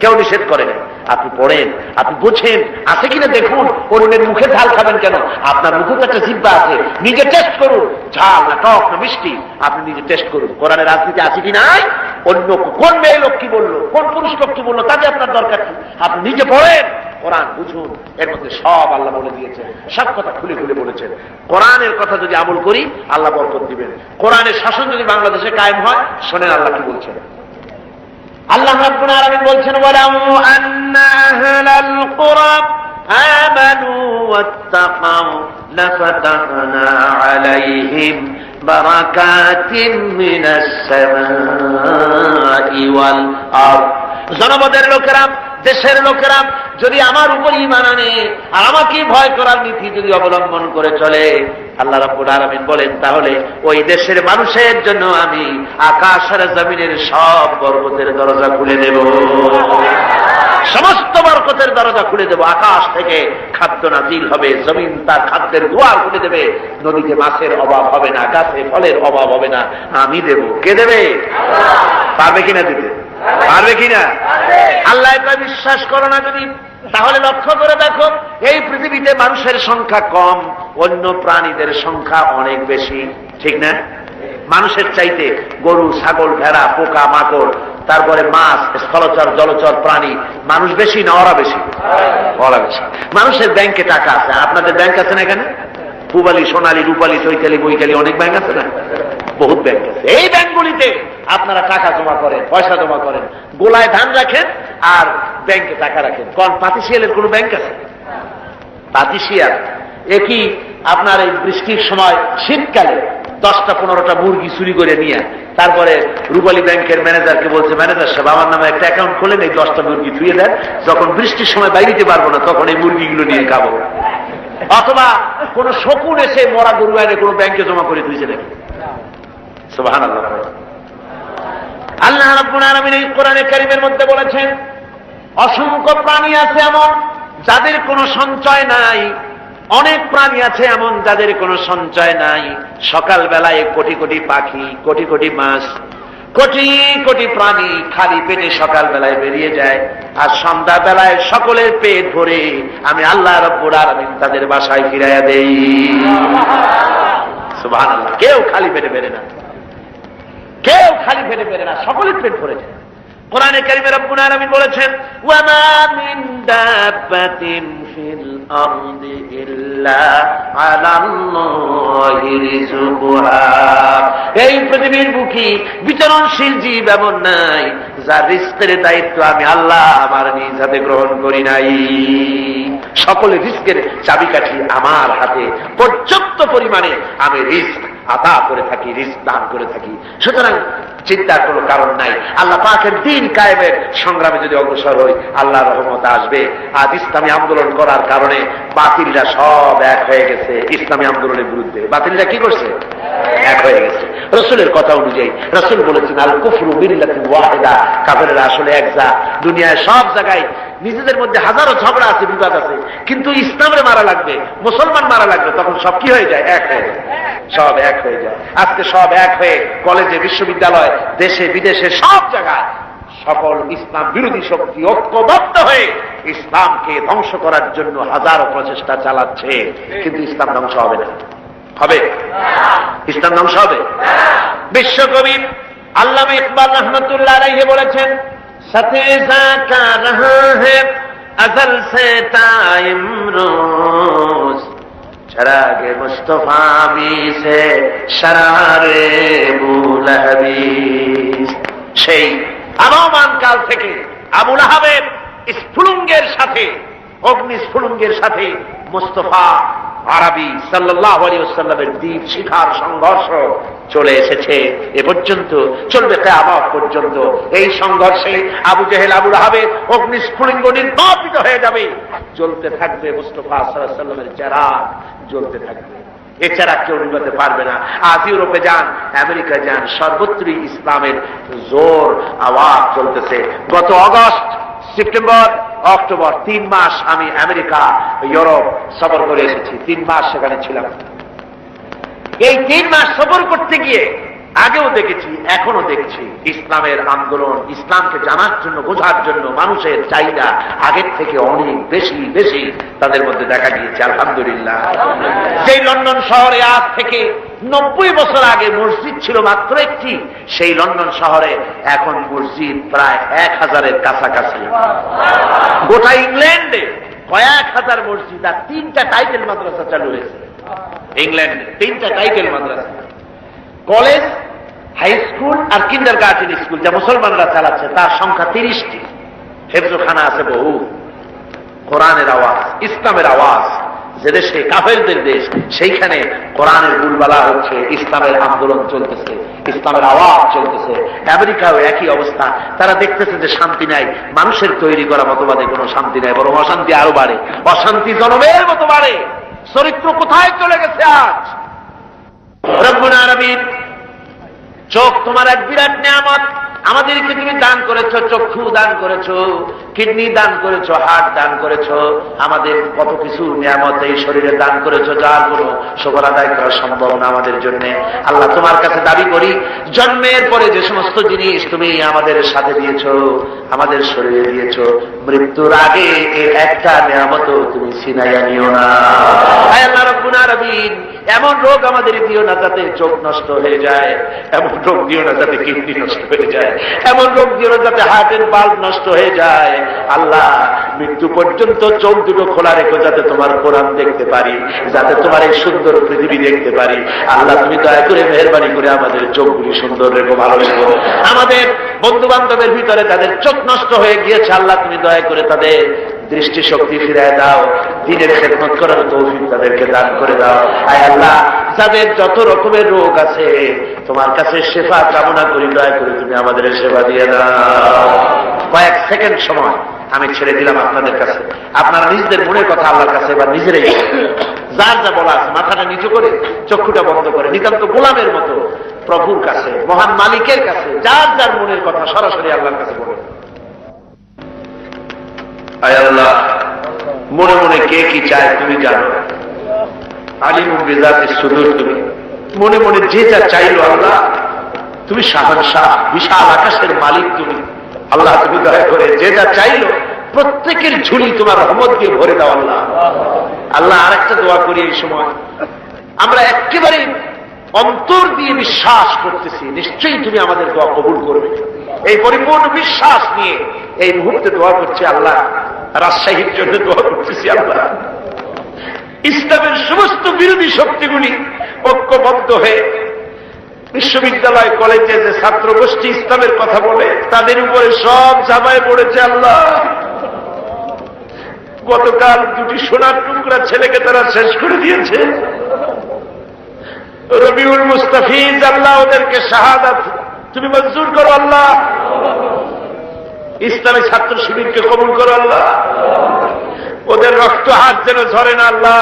কেউ নিষেধ করেন, আপনি পড়েন, আপনি বুঝেন, আছে কিনা দেখুন। অন্যের মুখে ঝাল খাবেন কেন? আপনার মুখে তো একটা জিহ্বা আছে, নিজে টেস্ট করুন, ঝাল না টক না মিষ্টি, আপনি নিজে টেস্ট করুন। কোরআনের রাজনীতি আছে কি নাই? অন্য কোন মেয়ে লোক কি বললো, কোন পুরুষ লোক কি বললো, তাতে আপনার দরকার কি? আপনি নিজে পড়েন, কোরআন বুঝুন। এর মধ্যে সব আল্লাহ বলে দিয়েছেন, সব কথা খুলে খুলে বলেছেন। কোরআনের কথা যদি আমল করি আল্লাহ বরকত দিবেন। কোরআনের শাসন যদি বাংলাদেশে কায়েম হয়, শোনেন আল্লাহ কি বলছেন। আল্লাহ রাব্বুল আলামিন বলছেন ওয়ালাউ আন্না আহলাল কুরা আমানু ওয়াত্তাকাউ লাফাতাহনা আলাইহিম বারাকাতিন মিনাস সামাই ওয়াল আরদ। জনপদের লোকেরা, দেশের লোকেরা যদি আমার উপর ঈমান আনে আর আমাকে ভয় করার নীতি যদি অবলম্বন করে চলে, আল্লাহ রাব্বুল আলামিন বলেন তাহলে ওই দেশের মানুষের জন্য আমি আকাশ আর জমিনের সব বরকতের দরজা খুলে দেব, সমস্ত বরকতের দরজা খুলে দেব। আকাশ থেকে খাদ্য নাজিল হবে, জমিন তার খাদ্যের দুয়ার খুলে দেবে, নদীতে মাছের অভাব হবে না, গাছে ফলের অভাব হবে না, আমি দেব। কে দেবে? পারবে কিনা দিতে? পারবে কিনা? আল্লাহ এটা বিশ্বাস করো না যদি, তাহলে লক্ষ্য করে দেখো এই পৃথিবীতে মানুষের সংখ্যা কম, অন্য প্রাণীদের সংখ্যা অনেক বেশি, ঠিক না? মানুষের চাইতে গরু, ছাগল, ভেড়া, পোকা, মাকড়, তারপরে মাছ, স্থলচর, জলচর প্রাণী, মানুষ বেশি না ওরা বেশি? ওরা বেশি। মানুষের ব্যাংকে টাকা আছে, আপনাদের ব্যাংক আছে না এখানে? পূবালি, সোনালী, রূপালী, চৈতালি, বৈকালি, অনেক ব্যাংক আছে না? বহুত ব্যাংক আছে। এই ব্যাংকগুলিতে আপনারা টাকা জমা করেন, পয়সা জমা করেন, গোলায় ধান রাখেন আর ব্যাংকে টাকা রাখেন। কোন পাতিশিয়ালের কোন ব্যাংক আছে? পাতিশিয়াল একই আপনার এই বৃষ্টির সময় শীতকালে 10-15টা মুরগি চুরি করে নিয়ে তারপরে রূপালী ব্যাংকের ম্যানেজারকে বলছে, ম্যানেজার সাহেব আমার নামে একটা অ্যাকাউন্ট খোলেন, এই 10টা মুরগি ধুয়ে দেন, যখন বৃষ্টির সময় বাইরে দিতে পারবো না তখন এই মুরগিগুলো নিয়ে খাবো। অথবা কোন শকুন এসে মরা গরু এনে কোন ব্যাংকে জমা করে দিয়েছে নাকি? সুবহানাল্লাহ। আল্লাহ রাব্বুল আলামিন এই কোরআনে কারীমের মধ্যে বলেছেন অসংখ্য প্রাণী আছে এমন যাদের কোনো সঞ্চয় নাই, অনেক প্রাণী আছে এমন যাদের কোনো সঞ্চয় নাই। সকাল বেলায় কোটি কোটি পাখি, কোটি কোটি মাছ, কোটি কোটি প্রাণী খালি পেটে সকাল বেলায় বেরিয়ে যায়, আর সন্ধ্যা বেলায় সকলের পেট ভরে আমি আল্লাহ রাব্বুল আলামিন তাদের বাসায় ফিরাইয়া দেই। সুবহানাল্লাহ। কেউ খালি পেটে বেরে না, কেউ খালি পেটে বেরে না, সকলের পেট ভরে যায়। কোরআনে কারীমে রব্বুল আলামিন বলেছেন ওয়া মা মিন দাব্বাতিন ফিল আরদি ইল্লা আলাল্লাহি রিজকুহা। এই পৃথিবীর বুকে বিচরণশীল জীব এমন নাই যার রিজকের দায়িত্ব আমি আল্লাহ আমার নিজ হাতে গ্রহণ করি নাই। সকলের রিজকের চাবিকাঠি আমার হাতে, পর্যাপ্ত পরিমাণে আমি রিজক আতা করে থাকি, রিজক দান করে থাকি। সুতরাং চিন্তার কোনো কারণ নাই। আল্লাহ পাকের দিন কায়েমের সংগ্রামে যদি অগ্রসর হই আল্লাহর রহমত আসবে। আজ ইসলামী আন্দোলন করার কারণে বাতিলরা সব এক হয়ে গেছে। ইসলামী আন্দোলনের বিরুদ্ধে বাতিলরা কি করছে? এক হয়ে গেছে। রাসূলের কথা অনুযায়ী রাসূল বলেছেন আল কুফরু মিল্লাতুন ওয়াহিদা, কাফেররা আসলে এক জাত। দুনিয়ায় সব জায়গায় নিজেদের মধ্যে হাজারো ঝগড়া আছে, বিবাদ আছে, কিন্তু ইসলামে মারা লাগবে, মুসলমান মারা লাগবে, তখন সব কি হয়ে যায়? এক হয়ে যায়, সব এক হয়ে যায়। আজকে সব এক হয়ে কলেজে, বিশ্ববিদ্যালয়, দেশে বিদেশে সব জায়গায় সকল ইসলাম বিরোধী শক্তি ঐক্যবদ্ধ হয়ে ইসলামকে ধ্বংস করার জন্য হাজারো প্রচেষ্টা চালাচ্ছে, কিন্তু ইসলাম ধ্বংস হবে না। হবে? ইসলাম ধ্বংস হবে? বিশ্বকবি আল্লামা ইকবাল রহমতুল্লাহ আলাইহি বলেছেন সাথে জাকা রহা है अजल से टाइम रोज चरागे मुस्तफा भी से शरारे बुलहबीस। সেই আবহমান কাল থেকে আবু লাহাবের স্ফুলিঙ্গের সাথে অগ্নিস্ফুলিঙ্গের সাথে মুস্তাফা আরবি সাল্লাল্লাহু আলাইহি ওয়াসাল্লামের দ্বীপ শিখার সংঘর্ষ চলে এসেছে, এ পর্যন্ত চলবে কিয়ামত পর্যন্ত। এই সংঘর্ষে আবু জেহেল আবু লাহাবের অগ্নিস্ফুলিঙ্গ নির্বাপিত হয়ে যাবে, জ্বলতে থাকবে মুস্তাফা সাল্লাল্লাহু আলাইহি ওয়াসাল্লামের চেরাগ জ্বলতে থাকবে। এছাড়া কেউ নিভাতে পারবে না। আজ ইউরোপে যান, আমেরিকা যান, সর্বত্রই ইসলামের জোর আওয়াজ চলতেছে। গত অগস্ট, সেপ্টেম্বর, অক্টোবর 3 মাস আমি আমেরিকা, ইউরোপ সফর করে এসেছি। 3 মাস সেখানে ছিলাম। এই 3 মাস সফর করতে গিয়ে আগেও দেখেছি, এখনো দেখছি, ইসলামের আন্দোলন, ইসলামকে জানার জন্য, বোঝার জন্য মানুষের চাহিদা আগের থেকে অনেক বেশি বেশি তাদের মধ্যে দেখা গিয়েছে। আলহামদুলিল্লাহ। সেই লন্ডন শহরে আজ থেকে 90 বছর আগে মসজিদ ছিল মাত্র একটি, সেই লন্ডন শহরে এখন মসজিদ প্রায় 1000-এর কাছাকাছি। গোটা ইংল্যান্ডে কয়েক হাজার মসজিদ আর 3টা টাইটেল মাদ্রাসা চালু হয়েছে। ইংল্যান্ডে 3টা টাইটেল মাদ্রাসা, কলেজ, হাই স্কুল আর কিন্ডারগার্টেন স্কুল, যা মুসলমানরা চালাচ্ছে, তার সংখ্যা 30টি। হেফজখানা আছে বহু। কোরআনের আওয়াজ, ইসলামের আওয়াজ। যে দেশে কাফেরদের দেশ, সেইখানে কোরআনের বুলবালা হচ্ছে, ইসলামের আন্দোলন চলতেছে, ইসলামের আওয়াজ চলতেছে। আমেরিকাও একই অবস্থা। তারা দেখতেছে যে শান্তি নাই, মানুষের তৈরি করা মতবাদে কোনো শান্তি নাই, বরং অশান্তি আরো বাড়ে, অশান্তি জনমের মতো বাড়ে। চরিত্র কোথায় চলে গেছে আজ? রব্বুল আলামিন, চোখ তোমার এক বিরাট নিয়ামত, আমাদেরকে তুমি দান করেছো, চক্ষু দান করেছো, কিডনি দান করেছো, হার্ট দান করেছো, আমাদের কত কিছু নিয়ামত এই শরীরে দান করেছো, যার কোনো শুকর আদায় করা সম্ভব না আমাদের জন্য। আল্লাহ, তোমার কাছে দাবি করি, জন্মের পরে যে সমস্ত জিনিস তুমি আমাদের সাথে দিয়েছো, আমাদের শরীরে দিয়েছো, মৃত্যুর আগে এর একটা নিয়ামত তুমি ছিনাইয়া নিও না। আল্লাহ রাব্বুল আলামিন, এমন রোগ আমাদের দিও না যাতে চোখ নষ্ট হয়ে যায়, এমন রোগ দিও না যাতে কিডনি নষ্ট হয়ে যায়, এমন রোগ দিও না যাতে হার্টের বাল্ব নষ্ট হয়ে যায়। আল্লাহ, মৃত্যু পর্যন্ত চোখ দুটো খোলা রেখো, যাতে তোমার কোরআন দেখতে পারি, যাতে তোমার এই সুন্দর পৃথিবী দেখতে পারি। আল্লাহ, তুমি দয়া করে মেহেরবানি করে আমাদের চোখগুলি সুন্দর রেখো, ভালো রেখো। আমাদের বন্ধু বান্ধবের ভিতরে তাদের চোখ নষ্ট হয়ে গিয়েছে, আল্লাহ তুমি দয়া করে তাদের দৃষ্টিশক্তি ফিরিয়ে দাও, দ্বীনের খেদমত করার তৌফিক তাদেরকে দান করে দাও। আয় আল্লাহ, যাদের যত রকমের রোগ আছে, তোমার কাছে শেফা কামনা করি, দয়া করে তুমি আমাদের সেবা দিয়ে দাও। কয়েক সেকেন্ড সময় আমি ছেড়ে দিলাম আপনাদের কাছে। আপনারা নিজেদের মনের কথা আল্লাহর কাছে এবার নিজেরাই যার যা বলা আছে মাথাটা নিচু করে, চক্ষুটা বন্ধ করে, নিতান্ত গোলামের মতো প্রভুর কাছে, মহান মালিকের কাছে যার যার মনের কথা সরাসরি আল্লাহর কাছে বলে। আয় আল্লাহ, মনে মনে কে কি চায় তুমি জানো। আলিমুল বিজাতিস সুদূর, তুমি মনে মনে যে যা চাইলো আল্লাহ, তুমি শাহনশাহ, বিশাল আকাশের মালিক তুমি। আল্লাহ, তুমি দয়া করে যে যা চাইলো প্রত্যেকের ঝুলি তোমার রহমত দিয়ে ভরে দাও আল্লাহ। আল্লাহ, আরেকটা দোয়া করি, এই সময় আমরা একেবারে অন্তর দিয়ে বিশ্বাস করতেছি, নিশ্চয়ই তুমি আমাদের দোয়া কবুল করবে। এই পরিপূর্ণ বিশ্বাস নিয়ে এই মুহূর্তে দোয়া করছি আল্লাহ, রাজশাহীর জন্য দোয়া করতেছি আল্লাহ। ইসলামের সমস্ত বিরোধী শক্তিগুলি ঐক্যবদ্ধ হয়ে বিশ্ববিদ্যালয়, কলেজে যে ছাত্র গোষ্ঠী ইসলামের কথা বলে, তাদের উপরে সব ঝাঁপায় পড়েছে আল্লাহ। গতকাল 2টি সোনার টুকরা ছেলেকে তারা শেষ করে দিয়েছে। রবিউল মুস্তাফিজ, আল্লাহ ওদেরকে শাহাদাত তুমি মঞ্জুর করো আল্লাহ। ইসলামী ছাত্র শিবিরকে কবুল করো আল্লাহ। ওদের রক্ত হাত যেন ঝরে না আল্লাহ।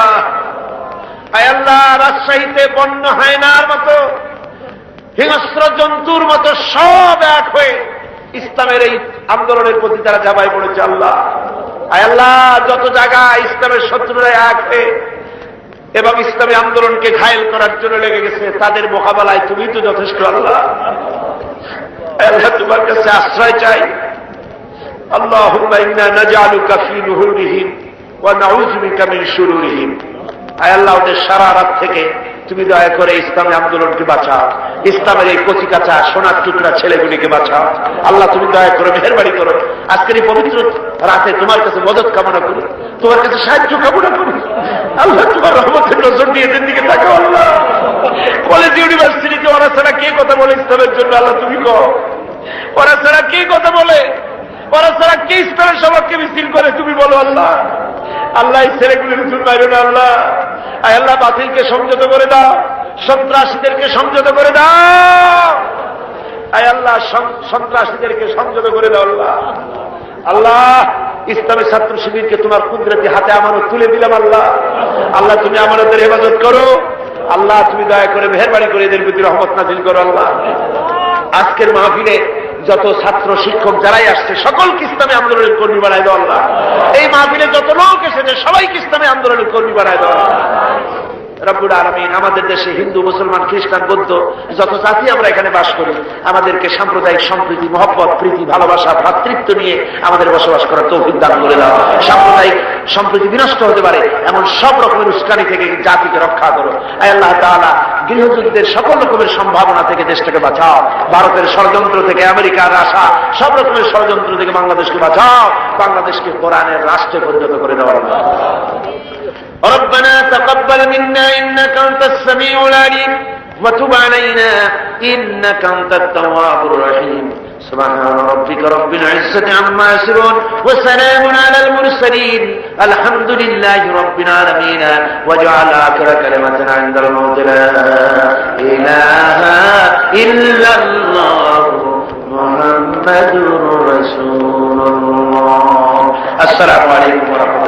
আয় আল্লাহ, রাজশাহীতে বন্য হায়নার মতো, হিংস্র জন্তুর মতো সব এক হয়ে ইসলামের এই আন্দোলনের প্রতি তারা ঝাঁপায় পড়েছে আল্লাহ। আয় আল্লাহ, যত জায়গায় ইসলামের শত্রুরা এক হয়ে এবং ইসলামী আন্দোলনকে ঘায়েল করার জন্য লেগে গেছে, তাদের মোকাবেলায় তুমি তো যথেষ্ট আল্লাহ। আল্লাহ, তোমার কাছে আশ্রয় চাই। আল্লাহুম্মা ইন্না নাজআলুকা ফী নুহুরিহিম ওয়া নাউযু বিকা মিন শুরুরিহিম। আয় আল্লাহ, ওদের শারারাত থেকে তুমি দয়া করে ইসলামী আন্দোলনকে বাঁচাও, ইসলামের এই কচিকাঁচা সোনার টুকরা ছেলেগুলিকে বাঁচাও আল্লাহ। তুমি দয়া করে মেহেরবানি করো। আজকের এই পবিত্র রাতে তোমার কাছে মদত কামনা করি, তোমার কাছে সাহায্য কামনা করি আল্লাহ। তোমার রহমতের নজর দিয়ে এদের দিকে তাকাও আল্লাহ। কলেজ ইউনিভার্সিটিতে ওরা ছাড়া কে কথা বলে ইসলামের জন্য আল্লাহ তুমি কও। ওরা ছাড়া কে কথা বলে? ওরা ছাড়া কে ইসলামের সবাইকে মিছিল করে? তুমি বলো আল্লাহ। আল্লাহ এই ছেলেগুলির চুল মারো না আল্লাহ। আয় আল্লাহ বাতিলকে সংযত করে দাও, সন্ত্রাসীদেরকে সংযত করে দাও। আয় আল্লাহ সন্ত্রাসীদেরকে সংযত করে দাও আল্লাহ। আল্লাহ ইসলামী ছাত্র শিবিরকে তোমার কুদরতি হাতে আমানত তুলে দিলাম আল্লাহ। আল্লাহ তুমি আমানতের হেফাজত করো আল্লাহ। তুমি দয়া করে মেহেরবানি করে এদের প্রতি রহমত নাযিল করো আল্লাহ। আজকের মাহফিলে যত ছাত্র শিক্ষক যারাই আসছে সকলকে ইসলামী আন্দোলনের কর্মী বানায় দাও আল্লাহ। এই মাহফিলে যত লোক এসেছে সবাইকে ইসলামী আন্দোলনের কর্মী বানায় দাও আল্লাহ। রব্বুল আলামিন আমাদের দেশে হিন্দু মুসলমান খ্রিস্টান বৌদ্ধ যত জাতি আমরা এখানে বাস করি আমাদেরকে সাম্প্রদায়িক সম্প্রীতি মহব্বত প্রীতি ভালোবাসা ভ্রাতৃত্ব নিয়ে আমাদের বসবাস করার তৌফিক দান করে দাও। সাম্প্রদায়িক সম্প্রীতি বিনষ্ট হতে পারে এমন সব রকমের উস্কানি থেকে জাতিকে রক্ষা করো। আয় আল্লাহ তাআলা গৃহযুদ্ধের সকল রকমের সম্ভাবনা থেকে দেশটাকে বাঁচাও। ভারতের ষড়যন্ত্র থেকে আমেরিকার আশা সব রকমের ষড়যন্ত্র থেকে বাংলাদেশকে বাঁচাও। বাংলাদেশকে কোরআনের রাষ্ট্রে পরিণত করে দাও আল্লাহ। ربنا تقبل منا إنك أنت السميع العليم وتب علينا إنك أنت التواب الرحيم سبحان ربك رب العزة عما يصفون وسلام على المرسلين الحمد لله رب العالمين واجعل آخر كلمة عند الموت لا إله إلا الله محمد رسول الله. السلام عليكم ورحمة الله.